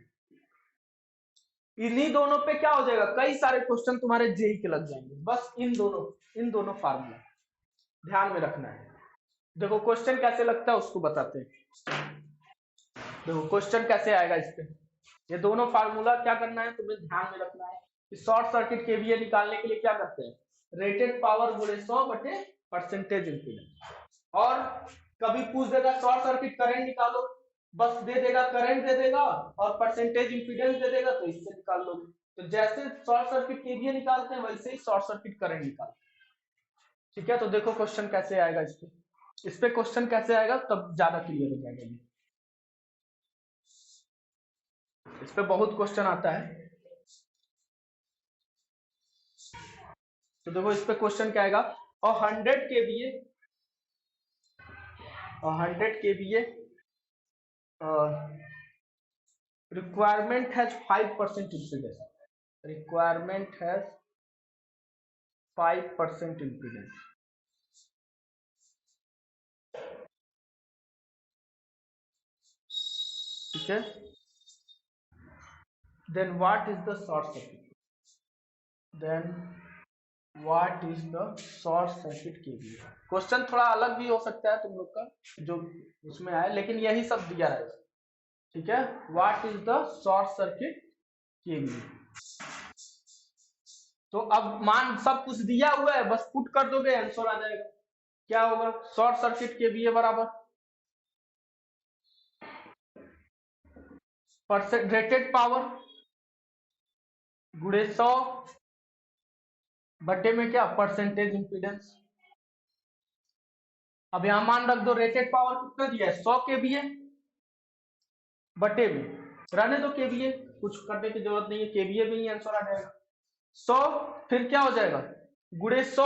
इन्हीं दोनों पे क्या हो जाएगा, कई सारे क्वेश्चन तुम्हारे जेई के लग जाएंगे, बस इन दोनों फार्मूला ध्यान में रखना है। देखो क्वेश्चन कैसे लगता है उसको बताते हैं। देखो क्वेश्चन कैसे आएगा इस पे, ये दोनों फार्मूला क्या करना है तुम्हें ध्यान में रखना है कि शॉर्ट सर्किट केवीए निकालने के लिए क्या करते हैं, रेटेड पावर गुणे 100 बटे परसेंटेज इंपीडेंस। और कभी पूछ देगा शॉर्ट सर्किट करंट निकालो, बस दे देगा करंट दे देगा और परसेंटेज इंपीडेंस दे देगा, तो इससे निकाल लोगे। तो जैसे शॉर्ट सर्किट केवीए निकालते हैं वैसे ही शॉर्ट सर्किट करंट निकालते हैं, ठीक है। तो देखो क्वेश्चन कैसे आएगा इस पे क्वेश्चन कैसे आएगा तब ज्यादा क्लियर हो जाएगा। इस पे बहुत क्वेश्चन आता है, तो देखो इस पे क्वेश्चन क्या आएगा, 100 KVA, 100 KVA requirement has 5% impedance, requirement has 5% impedance, ठीक है। then what is the short circuit, then what is the short circuit KVA. Question थोड़ा अलग भी हो सकता है तुम लोग का जो उसमें आए, लेकिन यही सब दिया रहेगा, ठीक है। What is the short circuit KVA, तो अब मान सब कुछ दिया हुआ है, बस पुट कर दोगे आंसर आ जाएगा। क्या होगा, शॉर्ट सर्किट केवीए बराबर परसेंट रेटेड पावर गुणे 100 बटे में क्या परसेंटेज इंपीडेंस। अब यहां मान रख दो रेटेड पावर कितना दिया है 100 केवीए बटे में, रहने दो केवीए, कुछ करने की जरूरत नहीं है, केवीए में ही आंसर आ जाएगा 100, फिर क्या हो जाएगा गुणे 100,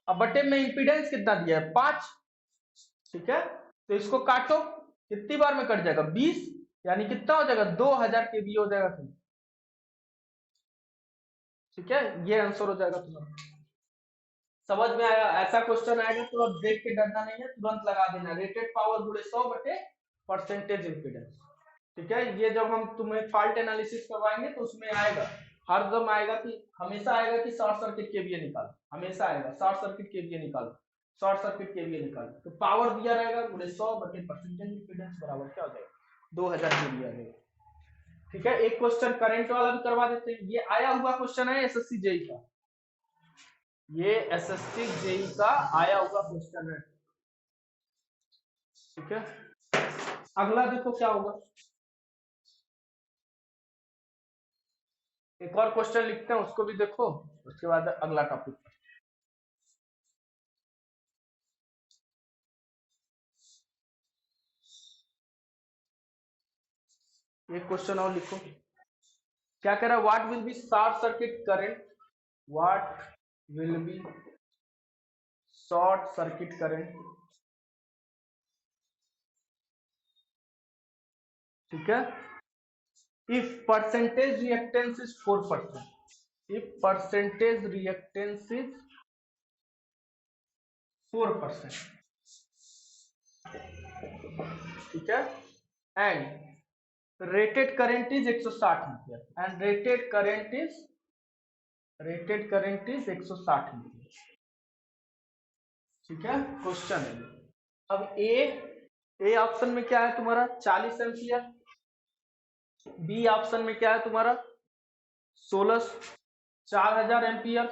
अब बटे में इंपीडेंस कितना दिया है 5, ठीक है। तो इसको काटो, कितनी बार में कट जाएगा 20, यानी कितना हो जाएगा 2000 केवीए हो जाएगा, ठीक है। ये आंसर हो जाएगा तुम्हारा। समझ में आया, ऐसा क्वेश्चन आएगा तो अब देख के डरना नहीं है, तुरंत लगा देना, रेटेड पावर गुणे 100 बटे परसेंटेज इंपीडेंस, ठीक है। ये जब हम तुम्हें फॉल्ट एनालिसिस करवाएंगे तो उसमें आएगा, हर दम आएगा कि हमेशा आएगा कि शॉर्ट सर्किट केवीए निकालो, हमेशा आएगा शॉर्ट सर्किट केवीए निकालो, शॉर्ट सर्किट के लिए निकाल, तो पावर दिया रहेगा 100 बटे परसेंटेज इंपीडेंस बराबर क्या हो जाएगा 2000 जो दिया रहेगा। ठीक है, एक क्वेश्चन करंट वाला भी करवा देते हैं। ये आया हुआ क्वेश्चन है एसएससी जेई का, ये एसएससी जेई का आया हुआ क्वेश्चन है। ठीक है, अगला देखो क्या होगा, एक और क्वेश्चन लिखते हैं उसको भी देखो, उसके बाद अगला टॉपिक। एक क्वेश्चन और लिखो, क्या कह रहा है, what will be short circuit current, what will be short circuit current. ठीक है, if percentage reactance is 4%, if percentage reactance is 4%, ठीक है, and rated current is 160 ampere, and rated current is 160 ampere. ठीक है, क्वेश्चन है। अब A option में क्या है तुम्हारा 40 एम्पीयर, बी ऑप्शन में क्या है तुम्हारा 4000 एम्पीयर,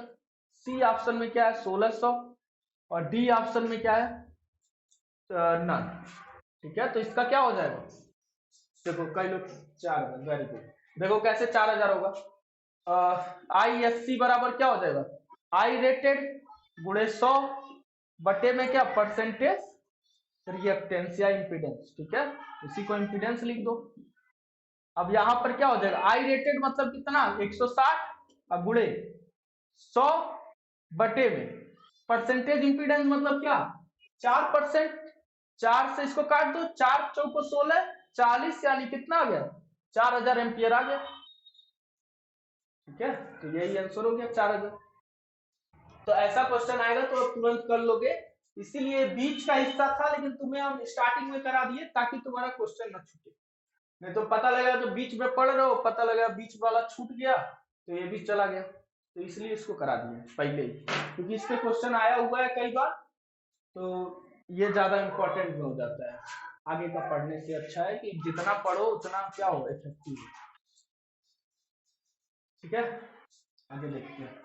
सी ऑप्शन में क्या है 1600, और डी ऑप्शन में क्या है नन। ठीक है, तो इसका क्या हो जाएगा, देखो कई लोग 4000, वेरी गुड। देखो कैसे 4000 होगा, आई एस सी बराबर क्या हो जाएगा, आई रेटेड गुणे 100 बटे में क्या परसेंटेज रिएक्टेंस या इंपीडेंस। ठीक है, इसी को इंपीडेंस लिख दो। अब यहां पर क्या हो जाएगा, आई रेटेड मतलब कितना 160 और गुणे 100 बटे में परसेंटेज इंपीडेंस मतलब क्या 4%, 4 से इसको काट दो, 4 चौको 16, 40 यानी कितना आ गया 4000 एम्पियर आ गया। ठीक है, तो यही आंसर हो गया 4000। तो ऐसा क्वेश्चन आएगा तो आप तुरंत कर लोगे, इसीलिए बीच का हिस्सा था लेकिन तुम्हें हम स्टार्टिंग में करा दिए ताकि तुम्हारा क्वेश्चन ना छूटे, नहीं तो पता लगा तो बीच में पढ़ रहे हो, पता लगा बीच वाला छूट गया तो ये भी चला गया, तो इसलिए इसको करा दिए पहले ही, क्योंकि इस पे क्वेश्चन आया हुआ है कई बार, तो ये ज्यादा इंपॉर्टेंट हो जाता है। आगे का पढ़ने से अच्छा है कि जितना पढ़ो उतना क्या हो इफेक्टिव। ठीक है, आगे देखते हैं।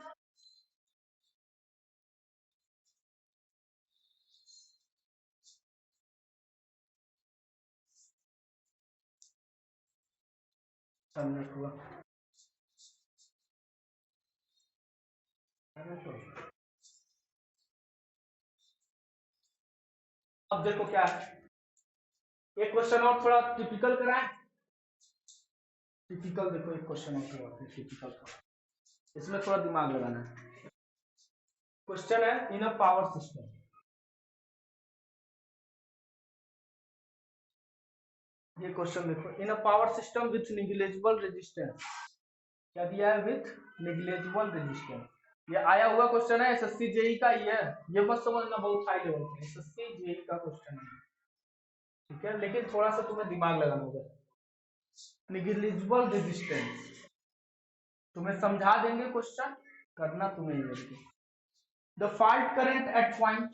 सबमिट हुआ, अब देखो क्या है, एक क्वेश्चन और थोड़ा टिपिकल कराएं। टिपिकल देखो एक क्वेश्चन और थोड़ा टिपिकल का, इसमें थोड़ा दिमाग लगाना है। क्वेश्चन है इन अ पावर सिस्टम, ये क्वेश्चन देखो, in a power system with negligible resistance, क्या दिया है विथ निग्लेजिबल रेजिस्टेंस, ये आया हुआ क्वेश्चन है एसएससी जेई का ही है, ये मत समझना बहुत हाई लेवल का, एसएससी जेई का क्वेश्चन है। ठीक है, लेकिन थोड़ा सा तुम्हें दिमाग लगाना होगा। निग्लेजिबल रेजिस्टेंस तुम्हें समझा देंगे क्वेश्चन, करना तुम्हें ये, the fault current at point,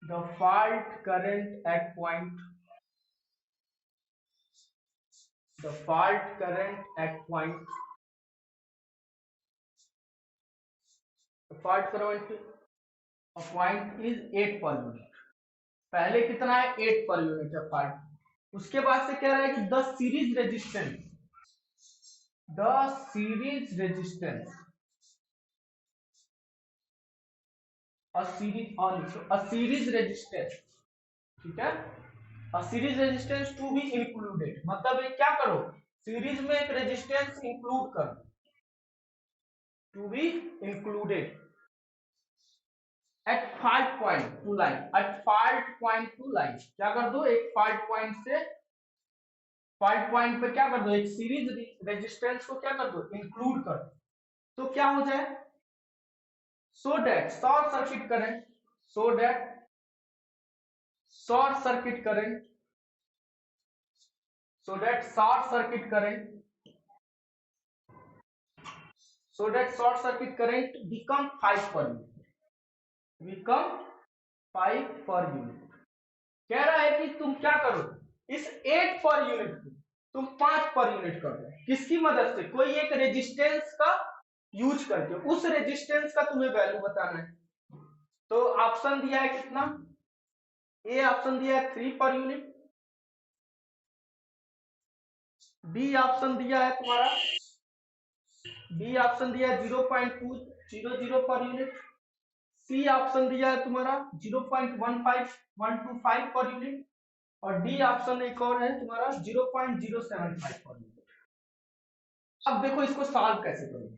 the fault current at point, the fault current at point, the fault current of point is 8 per unit, पहले कितना है 8 पर यूनिट है फॉल्ट, उसके बाद से कह रहा है कि the series resistance, the series resistance, a series resistance, ठीक है, a series resistance to be included, मतलब ये क्या करो सीरीज में एक रेजिस्टेंस इंक्लूड करो, to be included at fault point to line, at fault point to line, क्या कर दो एक फॉल्ट पॉइंट से फॉल्ट पॉइंट पे क्या कर दो एक सीरीज रेजिस्टेंस को क्या कर दो इंक्लूड कर दो, तो क्या हो जाए so that short circuit current, so that short circuit current, so that short circuit current, so that short circuit current become 5 per unit, become 5 per unit. कह रहा है कि तुम क्या करो, इस 8 पर यूनिट को तुम 5 पर यूनिट कर दो। किसकी मदद से? कोई एक रेजिस्टेंस का यूज करके, उस रेजिस्टेंस का तुम्हें वैल्यू बताना है। तो ऑप्शन दिया है कितना? ए ऑप्शन दिया है 3 पर यूनिट, बी ऑप्शन दिया है तुम्हारा, बी ऑप्शन दिया है 0.200 पर यूनिट, सी ऑप्शन दिया है तुम्हारा 0.15125 पर यूनिट, और डी ऑप्शन एक और है तुम्हारा 0.075 पर यूनिट। अब देखो इसको सॉल्व कैसे करोगे।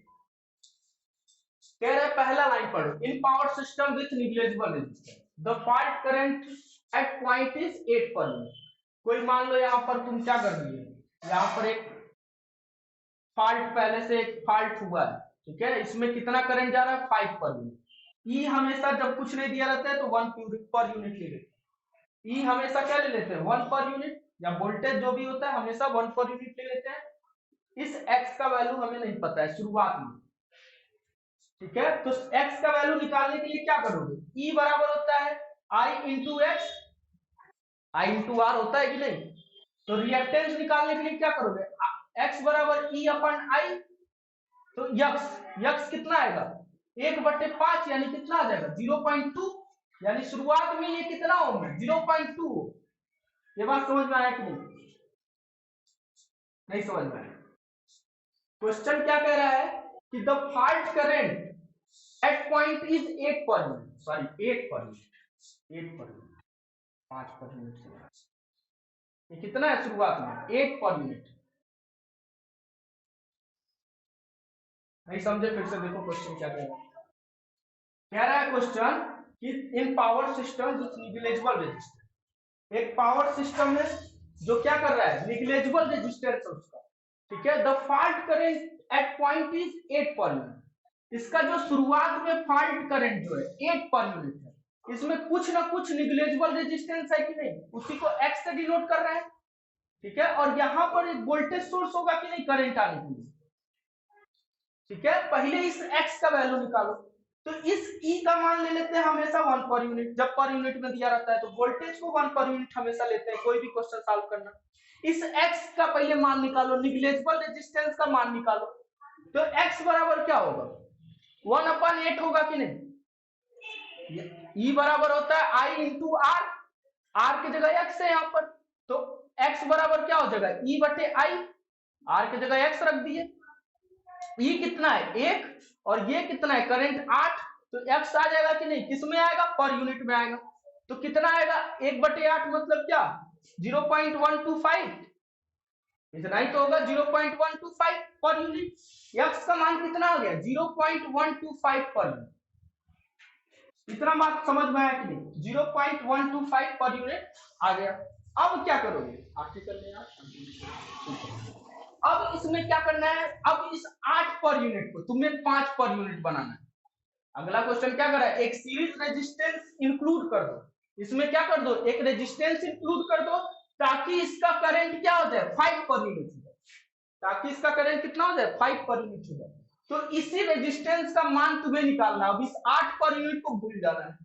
कह रहा है पहला लाइन पढ़ो, in power system with negligible resistance the fault current at point is 8 per unit. कोई मान लो यहाँ पर तुम क्या कर रही है, यहाँ पर एक फॉल्ट, पहले से एक फॉल्ट हुआ है, ठीक है, इसमें कितना करंट जा रहा है? 5 पर यूनिट। ई हमेशा जब कुछ नहीं दिया रहता है तो 1 पर यूनिट ले लेते हैं। ई हमेशा क्या ले लेते हैं? 1 पर यूनिट, या वोल्टेज जो भी होता है हमेशा 1 पर यूनिट ले लेते हैं। इस x का वैल्यू हमें नहीं पता है शुरुआत में, ठीक है, तो x का वैल्यू निकालने के लिए क्या करोगे? E बराबर होता है I into X, I into R होता है कि नहीं? तो रिएक्टेंस निकालने के लिए क्या करोगे? x बराबर E अपन I, तो यक्स कितना आएगा? 1/5 यानी कितना आ जाएगा? 0.2, यानी शुरुआत में ये कितना ओम है? 0.2। ये बात समझ में आया कि नहीं? नहीं समझ में आया? क्वेश्चन क्या कह रहा है कि the fault current at point is 8 per unit, sorry 8 per unit, 8 per unit, 5 per unit से ये कितना है शुरुआत में? 8 पर यूनिट। नहीं समझे? फिर से देखो क्वेश्चन क्या कह रहा है। कह रहा है क्वेश्चन कि in power system with negligible resistance, एक पावर सिस्टम है जो क्या कर रहा है? निग्लेजिबल रेजिस्टेंस है उसका, ठीक है, the fault current at point is 8 per unit. इसका जो शुरुआत में फॉल्ट करंट जो है 8 पर यूनिट है, इसमें कुछ ना कुछ निग्लेजिबल रेजिस्टेंस है कि नहीं? उसी को x से डिनोट कर रहे हैं, ठीक है, और यहां पर एक वोल्टेज सोर्स होगा कि नहीं करंट आने के लिए, ठीक है। पहले इस x का वैल्यू निकालो, तो इस E का मान ले लेते हैं हमेशा 1 पर यूनिट, जब पर यूनिट में दिया रहता है तो वोल्टेज को 1 पर यूनिट हमेशा लेते हैं कोई भी क्वेश्चन सॉल्व करना। इस x का पहले मान निकालो, निग्लेजिबल रेजिस्टेंस का मान निकालो, तो x बराबर क्या होगा? 1/8 होगा कि नहीं? E बराबर होता है I इंटू आर, आर की जगह x है यहाँ पर, तो x बराबर क्या हो जाएगा? E/I, आर की जगह x रख दिए। E कितना है? 1, और ये कितना है? करंट 8, तो x आ जाएगा कि नहीं? किस में आएगा? पर यूनिट में आएगा। तो कितना आएगा? 1/8 मतलब क्या? 0.125, इतना ही तो होगा, 0.125 पर यूनिट। x का मान कितना आ गया? 0.125 पर यूनिट। इतना बात समझ में आया कि नहीं? 0.125 पर यूनिट आ गया। अब क्या करोगे? आर्टिकल में अब इसमें क्या करना है? अब इस 8 पर यूनिट को तुम्हें 5 पर यूनिट बनाना है। अगला क्वेश्चन क्या कर रहा है? एक सीरीज रेजिस्टेंस इंक्लूड कर दो, इसमें क्या कर दो? एक रेजिस्टेंस इंक्लूड कर दो, ताकि इसका करंट क्या हो जाए? 5 पर यूनिट हो जाए, ताकि इसका करंट कितना हो जाए? 5 पर यूनिट हो जाए। तो इसी रेजिस्टेंस का मान तुम्हें निकालना है। अब इस 8 पर यूनिट को भूल जाना है,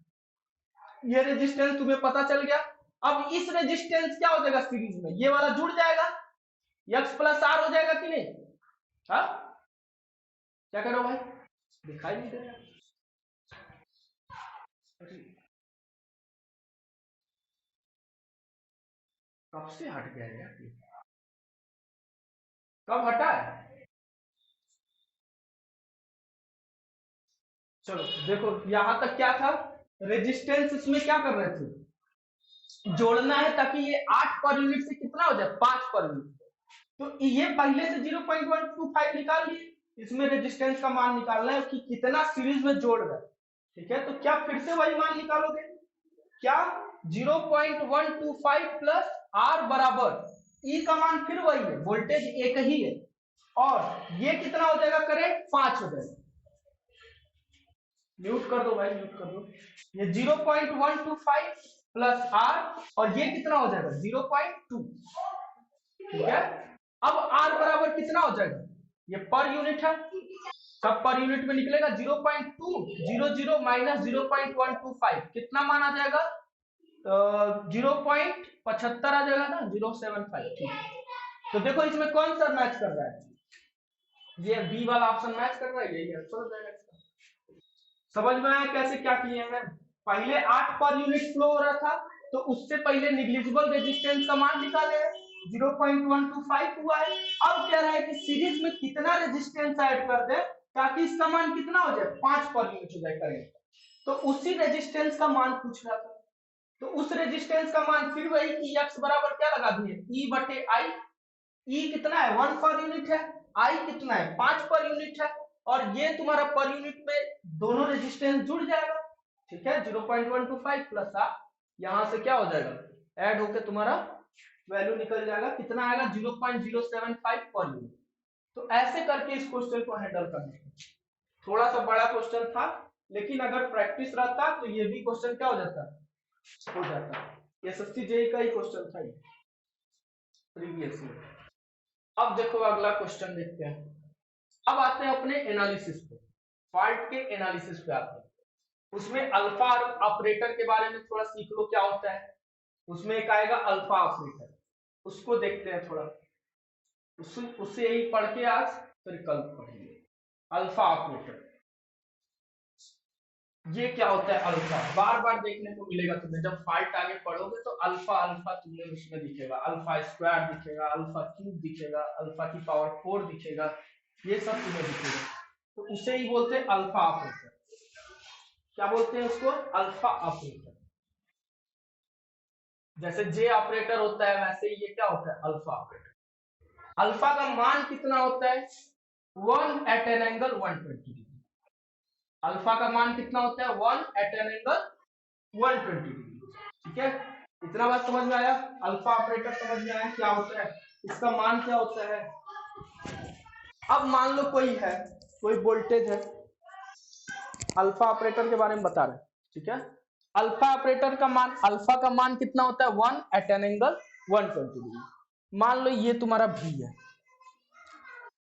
ये रेजिस्टेंस तुम्हें पता चल गया। अब इस रेजिस्टेंस क्या हो जाएगा सीरीज में? ये वाला जुड़ जाएगा, x प्लस आर हो जाएगा कि नहीं? हाँ, क्या करो भाई? दिखाई नहीं दे रहा, कब से हट गया यार? कब हटा है? चलो देखो, यहां तक क्या था? रेजिस्टेंस इसमें क्या कर रहे थे? जोड़ना है, ताकि ये 8 पर यूनिट से कितना हो जाए? 5 पर यूनिट। तो ये पहले से 0.125 निकाल लिए, इसमें रेजिस्टेंस का मान निकालना है कि कितना सीरीज में जोड़ रहा है, ठीक है। तो क्या फिर से वही मान निकालोगे? क्या 0.125 प्लस आर बराबर ई का मान फिर वही है, वोल्टेज एक ही है, और ये कितना हो जाएगा? करंट 5 हो जाएगा। म्यूट कर दो भाई, म्यूट कर दो। ये 0.125 प्लस आर, और ये कितना हो जाएगा? 0.2, ठीक है। अब आर बराबर कितना हो जाएगा? ये पर यूनिट है, सब पर यूनिट में निकलेगा 0.200 माइनस 0.125 कितना मान आ जाएगा 0.75 आ जाएगा ना 075। ठीक तो देखो इसमें कौन सा मैच कर रहा है ये बी वाला ऑप्शन मैच कर रहा है यही आंसर हो जाएगा इसका। समझ में आया कैसे क्या किए हैं पहले 8 पर यूनिट फ्लो हो रहा था तो उससे पहले निग्लिजिबल रेजिस्टेंस का मान निकाले 0.125 हुआ है। अब कह रहा है कि सीरीज में कितना रेजिस्टेंस ऐड कर दे ताकि इसका मान कितना हो जाए 5 पर यूनिट हो जाए करंट। तो उसी रेजिस्टेंस का मान पूछ रहा था तो उस रेजिस्टेंस का मान फिर वही कि x बराबर क्या लगा दिए E बटे आई। E कितना है 1 पर यूनिट है I कितना है 5 पर यूनिट है और ये तुम्हारा पर यूनिट में दोनों रेजिस्टेंस जुड़ जाएगा। ठीक है 0.125 प्लस यहां से क्या हो जाएगा ऐड होकर तुम्हारा वैल्यू निकल जाएगा कितना आएगा 0.075 पर यूनिट। तो ऐसे करके इस क्वेश्चन को हैंडल करना है। थोड़ा सा बड़ा क्वेश्चन था लेकिन अगर प्रैक्टिस रहता तो ये भी क्वेश्चन क्या हो जाता एसएससी जेईई का ही क्वेश्चन था प्रीवियस में। अब देखो अगला क्वेश्चन देखते हैं। अब आते हैं अपने एनालिसिस पे फॉल्ट के एनालिसिस पे आते हैं। उसमें अल्फा ऑपरेटर के बारे में थोड़ा सीख लो क्या होता है। उसमें एक आएगा अल्फा ऑपरेटर उसको देखते हैं थोड़ा उससे यही पढ़ के आज फिर कल पढ़ेंगे। अल्फा ऑपरेटर ये क्या होता है अल्फा बार बार देखने को मिलेगा तुम्हें जब फॉल्ट आगे पढ़ोगे तो अल्फा अल्फा तुम्हें उसमें दिखेगा अल्फा स्क्वायर दिखेगा अल्फा क्यूब दिखेगा अल्फा की पावर 4 दिखेगा ये सब तुम्हें दिखेगा। तो उसे ही बोलते हैं अल्फा ऑपरेटर। क्या बोलते हैं उसको अल्फा ऑपरेटर। जैसे जे ऑपरेटर होता है वैसे ही ये क्या होता है अल्फा ऑपरेटर। अल्फा का मान कितना होता है 1 at an angle 120 degree. Alpha का मान कितना होता है 1 एट एन एंगल 120 डिग्री। ठीक है इतना बात समझ में आया। अल्फा ऑपरेटर समझ में आया क्या होता है इसका मान क्या होता है। अब मान लो कोई वोल्टेज है अल्फा ऑपरेटर के बारे में बता रहे हैं। ठीक है अल्फा ऑपरेटर का मान अल्फा का मान कितना होता है 1 एट एन एंगल 120 डिग्री। मान लो ये तुम्हारा V है।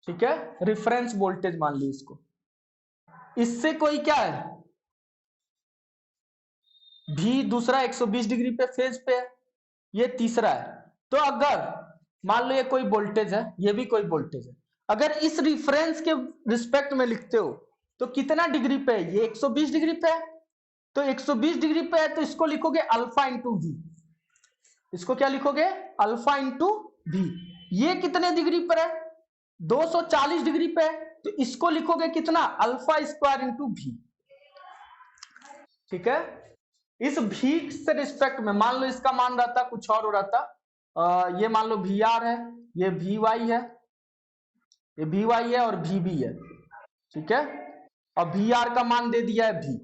ठीक है रिफरेंस वोल्टेज मान लो इसको। इससे कोई क्या है V दूसरा 120 डिग्री पे फेज पे है ये तीसरा है। तो अगर मान लो ये कोई वोल्टेज है ये भी कोई वोल्टेज है अगर इस रिफरेंस के रिस्पेक्ट में लिखते हो तो कितना डिग्री पे है ये 120 डिग्री पे है। तो 120 डिग्री पे है तो इसको लिखोगे अल्फा इंटू V। इसको क्या लिखोगे अल्फा इंटू V। ये कितने डिग्री पर है 240 डिग्री पे है तो इसको लिखोगे कितना अल्फा स्क्वायर इंटू V। ठीक है इस V से रिस्पेक्ट में मान लो इसका मान रहता कुछ और हो रहता ये मान लो VR है ये VY है ये VY है और VB है। ठीक है और VR का मान दे दिया है V।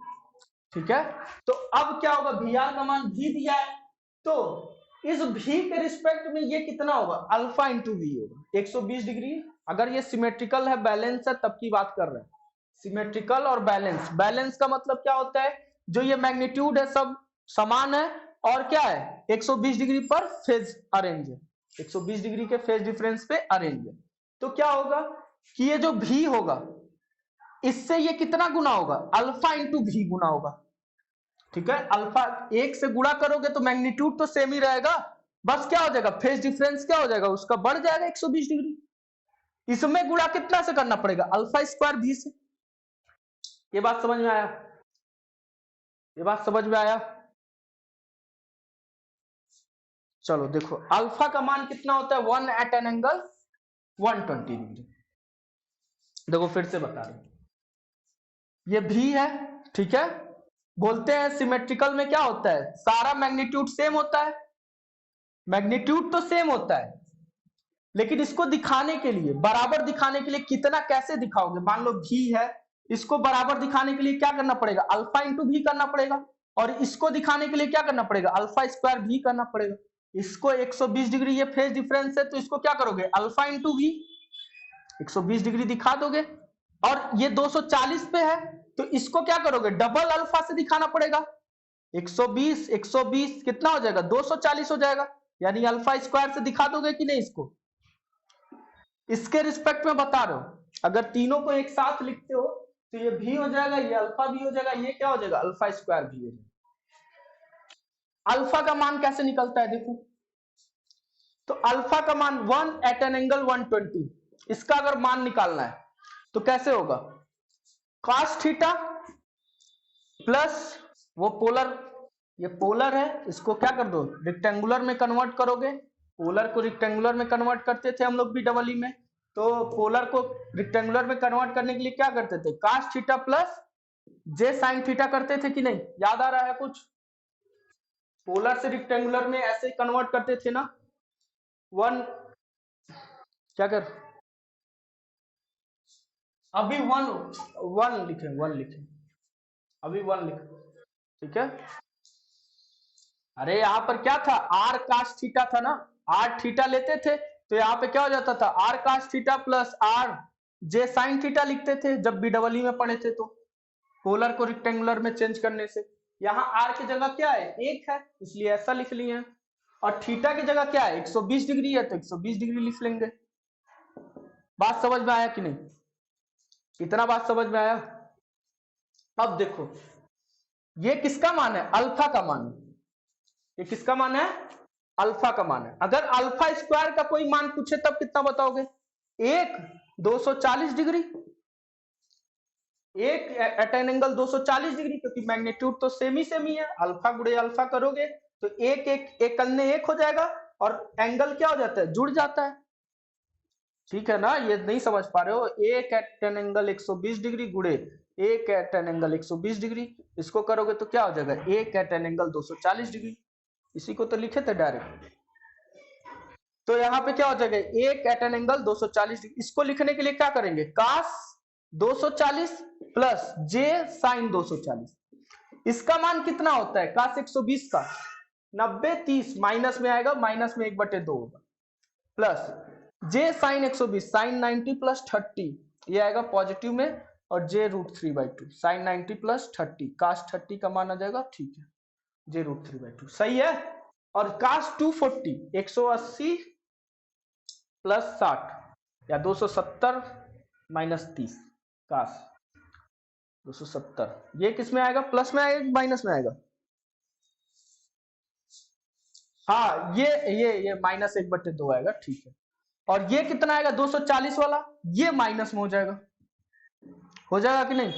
ठीक है तो अब क्या होगा VR का मान V दिया है तो इस V के रिस्पेक्ट में ये कितना होगा अल्फा इंटू V होगा 120 डिग्री। अगर ये सिमेट्रिकल है बैलेंस है तब की बात कर रहे हैं सिमेट्रिकल और बैलेंस। बैलेंस का मतलब क्या होता है जो ये मैग्नीट्यूड है सब समान है और क्या है 120 डिग्री पर फेज अरेंज है 120 डिग्री के फेज डिफरेंस पे अरेंज है। तो क्या होगा कि ये जो V होगा इससे ये कितना गुना होगा अल्फा इंटू V गुना होगा। ठीक है अल्फा 1 से गुणा करोगे तो मैग्नीट्यूड तो सेम ही रहेगा बस क्या हो जाएगा फेज डिफरेंस क्या हो जाएगा उसका बढ़ जाएगा 120 डिग्री। इसमें गुणा कितना से करना पड़ेगा अल्फा स्क्वायर V से। ये बात समझ में आया ये बात समझ में आया। चलो देखो अल्फा का मान कितना होता है 1 एट एन एंगल 120 डिग्री। देखो फिर से बता रहे ये V है। ठीक है बोलते हैं सिमेट्रिकल में क्या होता है सारा मैग्नीट्यूड सेम होता है मैग्नीट्यूड तो सेम होता है लेकिन इसको दिखाने के लिए बराबर दिखाने के लिए कितना कैसे दिखाओगे। मान लो V है इसको बराबर दिखाने के लिए क्या करना पड़ेगा अल्फा इंटू V करना पड़ेगा और इसको दिखाने के लिए क्या करना पड़ेगा अल्फा स्क्वायर V करना पड़ेगा। इसको 120 डिग्री ये फेज डिफरेंस है तो इसको क्या करोगे अल्फा इंटू V 120 डिग्री दिखा दोगे और ये 240 पे है तो इसको क्या करोगे डबल अल्फा से दिखाना पड़ेगा 120 120 कितना हो जाएगा 240 हो जाएगा यानी अल्फा स्क्वायर से दिखा दोगे कि नहीं इसको इसके रिस्पेक्ट में बता रहे हो। अगर तीनों को एक साथ लिखते हो तो ये भी हो जाएगा, ये अल्फा भी हो जाएगा, ये क्या हो जाएगा अल्फा स्क्वायर भी हो जाएगा। अल्फा का मान कैसे निकलता है देखो, तो अल्फा का मान 1 एट एन एंगल 120, इसका अगर मान निकालना है तो कैसे होगा, cos थीटा प्लस वो पोलर, ये पोलर है, इसको क्या कर दो रेक्टेंगुलर में कन्वर्ट करोगे, पोलर को रेक्टेंगुलर में कन्वर्ट करते थे हम लोग भी डबल ई में, तो पोलर को रेक्टेंगुलर में कन्वर्ट करने के लिए क्या करते थे cos थीटा प्लस जे साइन थीटा करते थे कि नहीं, याद आ रहा है कुछ, पोलर से रेक्टेंगुलर में ऐसे कन्वर्ट करते थे ना, वन क्या कर, अभी वन लिखे, अभी वन लिखे, ठीक है। अरे यहाँ पर क्या था आर कास थीटा था ना, आर थीटा लेते थे तो यहाँ पे क्या हो जाता था R cos theta plus R J sine theta लिखते थे जब भी डबल ई में पढ़े थे, तो पोलर को रेक्टेंगुलर में चेंज करने से यहाँ आर की जगह क्या है एक है इसलिए ऐसा लिख लिए हैं, और थीटा की जगह क्या है 120 डिग्री है तो 120 डिग्री लिख लेंगे। बात समझ में आया कि नहीं, इतना बात समझ में आया। अब देखो ये किसका मान है अल्फा का मान, ये किसका मान है अल्फा का मान है। अगर अल्फा स्क्वायर का कोई मान पूछे तब कितना बताओगे, एक 240 डिग्री, एक एट एन एंगल 240 डिग्री, क्योंकि मैग्नीट्यूड तो सेम ही है, अल्फा गुणे अल्फा करोगे तो एक अन्य एक हो जाएगा और एंगल क्या हो जाता है जुड़ जाता है, ठीक है ना। ये नहीं समझ पा रहे हो, एक एट एन एंगल 120 डिग्री गुणे एक एट एन एंगल 120 डिग्री, इसको करोगे तो क्या हो जाएगा एक एट एन एंगल 240 डिग्री, इसी को तो लिखे थे डायरेक्ट। तो यहाँ पे क्या हो जाएगा एक एट एन एंगल 240 डिग्री, इसको लिखने के लिए क्या करेंगे cos 240 प्लस जे साइन 240, इसका मान कितना होता है cos 120 का 90 30 माइनस में आएगा, माइनस में 1/2 होगा, प्लस जे साइन 120 साइन 90 प्लस 30 ये आएगा पॉजिटिव में, और जे √3/2 साइन 90 प्लस 30 cos 30 का मान आ जाएगा, ठीक है जे √3/2 सही है। और cos 240 180 प्लस 60 या 270 माइनस 30 cos 270, ये किस में आएगा प्लस में आएगा माइनस में आएगा, हाँ ये माइनस 1/2 आएगा, ठीक है। और ये कितना आएगा 240 वाला, ये माइनस में हो जाएगा कि नहीं,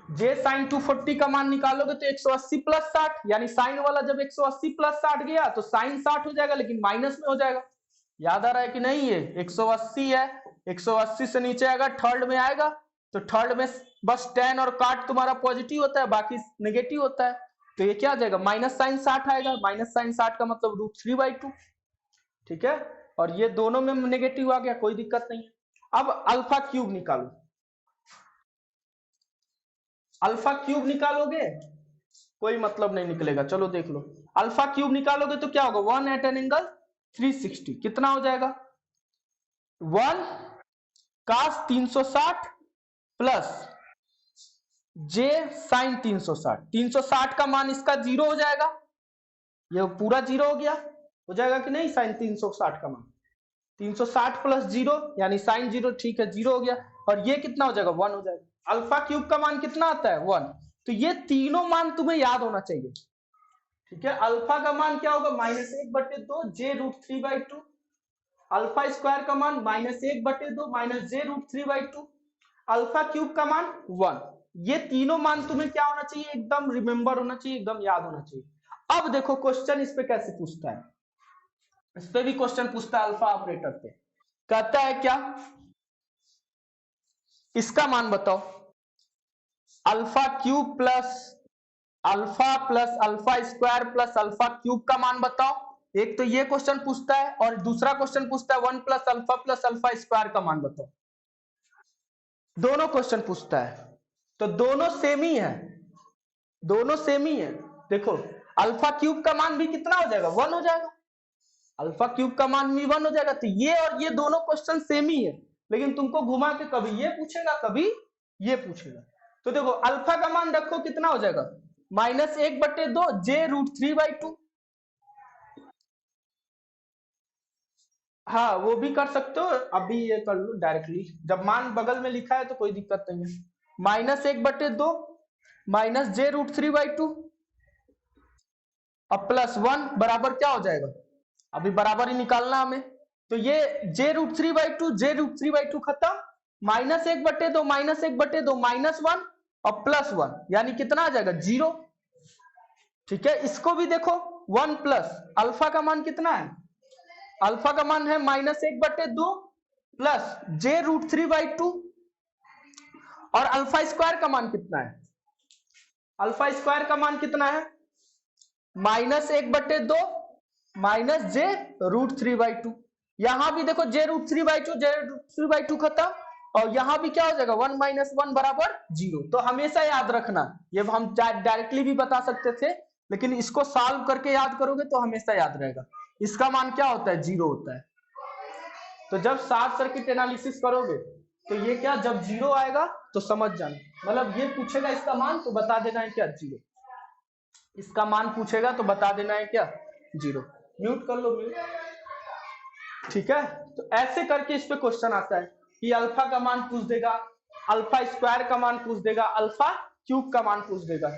जे साइन 240 का मान निकालोगे तो 180 प्लस 60, यानी साइन वाला जब 180 प्लस 60 गया तो साइन 60 हो जाएगा लेकिन माइनस में हो जाएगा, याद आ रहा है कि नहीं, ये 180 है 180 से नीचे आएगा थर्ड में आएगा, तो थर्ड में बस tan और काट तुम्हारा पॉजिटिव होता है बाकी नेगेटिव होता है, तो ये क्या आ जाएगा माइनस साइन 60 आएगा, माइनस साइन 60 का मतलब √3/2, ठीक है। और ये दोनों में नेगेटिव आ गया कोई दिक्कत नहीं है। अब अल्फा क्यूब निकालो, अल्फा क्यूब निकालोगे कोई मतलब नहीं निकलेगा, चलो देख लो, अल्फा क्यूब निकालोगे तो क्या होगा 1 एट एन एंगल 360, कितना हो जाएगा 1 cos 360 प्लस जे साइन 360, 360 का मान इसका 0 हो जाएगा, ये पूरा 0 हो गया, हो जाएगा कि नहीं साइन 360 का मान 360 प्लस 0 यानी साइन 0, ठीक है 0 हो गया, और ये कितना हो जाएगा 1 हो जाएगा। अल्फा क्यूब का मान कितना आता है 1, तो ये तीनों मान तुम्हें याद होना चाहिए, ठीक है। अल्फा का मान क्या होगा -1/2 जे √3/2, अल्फा स्क्वायर का मान -1/2 माइनस जे √3/2, अल्फा क्यूब का मान 1, ये तीनों मान तुम्हें क्या होना चाहिए एकदम रिमेंबर होना चाहिए, एकदम याद होना चाहिए। अब देखो क्वेश्चन इस पे कैसे पूछता है, इस पे भी क्वेश्चन पूछता है अल्फा ऑपरेटर पे, कहता है क्या इसका मान बताओ, alpha cube plus alpha square plus alpha cube का मान बताओ, एक तो ये क्वेश्चन पूछता है और दूसरा क्वेश्चन पूछता है 1 प्लस अल्फा स्क्वायर का मान बताओ, दोनों क्वेश्चन पूछता है, तो दोनों सेम ही है, दोनों सेम ही है। देखो अल्फा क्यूब का मान भी कितना हो जाएगा 1 हो जाएगा, अल्फा क्यूब का मान भी 1 हो जाएगा, तो ये और ये दोनों क्वेश्चन सेम ही है, लेकिन तुमको घुमा के कभी ये पूछेगा कभी ये पूछेगा। तो देखो अल्फा का मान रखो कितना हो जाएगा -1/2 जे √3/2, हाँ वो भी कर सकते हो, अभी ये कर लो डायरेक्टली, जब मान बगल में लिखा है तो कोई दिक्कत नहीं है। -1/2 -j√3/2 अब +1 बराबर क्या हो जाएगा, अभी बराबर ही निकालना हमें। तो ये j√3/2 खत्म, -1/2 -1/2 -1 और +1 यानी कितना आ जाएगा 0। ठीक है, इसको भी देखो 1 प्लस अल्फा का मान कितना है, अल्फा का मान है -1/2 प्लस j√3/2 और अल्फा स्क्वायर का मान कितना है, अल्फा स्क्वायर का मान कितना है -1/2 -j√3/2। यहां भी देखो j√3/2 खत्म, और यहां भी क्या हो जाएगा 1 - 1 बराबर 0। तो हमेशा याद रखना, ये हम डायरेक्टली भी बता सकते थे, लेकिन इसको सॉल्व करके याद करोगे तो हमेशा याद रहेगा। इसका मान क्या होता है 0 होता है। तो जब शॉर्ट सर्किट एनालिसिस करोगे तो ये क्या, जब 0 आएगा तो समझ जाना, मतलब ये पूछेगा इसका मान तो बता देना है क्या 0, इसका मान पूछेगा तो बता देना है क्या 0। म्यूट कर लो म्यूट। ठीक है, तो ऐसे करके इस पे क्वेश्चन आता है कि अल्फा का मान पूछ देगा, अल्फा स्क्वायर का मान पूछ देगा, अल्फा क्यूब का मान पूछ देगा,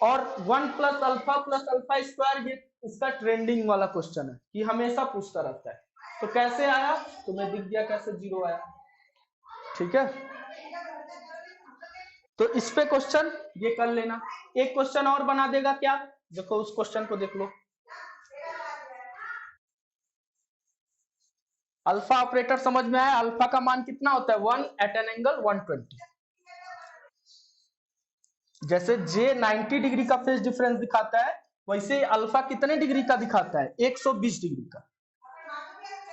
और 1 + अल्फा स्क्वायर ये इसका ट्रेंडिंग वाला क्वेश्चन है कि हमेशा पूछता रहता है। तो कैसे आया, तुम्हें दिख गया कैसे 0 आया। ठीक है, तो इस पे क्वेश्चन ये कर लेना। एक क्वेश्चन और बना देगा क्या, देखो उस क्वेश्चन को देख लो। अल्फा ऑपरेटर समझ में आया, अल्फा का मान कितना होता है 1 एट एन एंगल 120। जैसे जे 90 डिग्री का फेज डिफरेंस दिखाता है, वैसे अल्फा कितने डिग्री का दिखाता है 120 डिग्री का।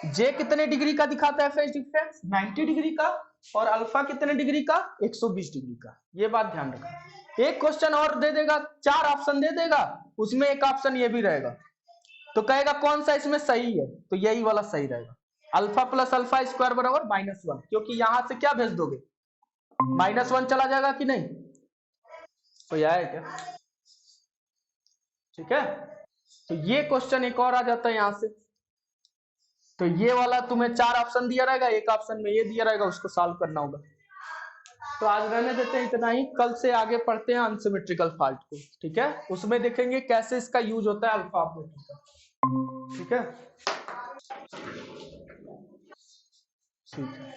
जे कितने डिग्री का दिखाता है फेज डिफरेंस 90 डिग्री का, और अल्फा कितने डिग्री का 120 डिग्री का। ये बात ध्यान रखना। एक क्वेश्चन और दे देगा, 4 ऑप्शन दे देगा, उसमें एक ऑप्शन ये भी रहेगा, तो कहेगा कौन सा इसमें सही है, तो यही वाला सही रहेगा। अल्फा + अल्फा स्क्वायर बराबर -1, क्योंकि यहां से क्या भेज दोगे -1 चला जाएगा कि नहीं, तो यह है क्या। ठीक है, तो ये क्वेश्चन एक और आ जाता है यहां से। तो ये वाला तुम्हें 4 ऑप्शन दिया रहेगा, एक ऑप्शन में ये दिया रहेगा, उसको सॉल्व करना होगा। तो आज रहने देते हैं इतना ही, कल से आगे पढ़ते हैं अनसिमेट्रिकल फॉल्ट को। ठीक है, उसमें देखेंगे कैसे इसका यूज होता है अल्फा ऑपरेटर का। ठीक है, ठीक है।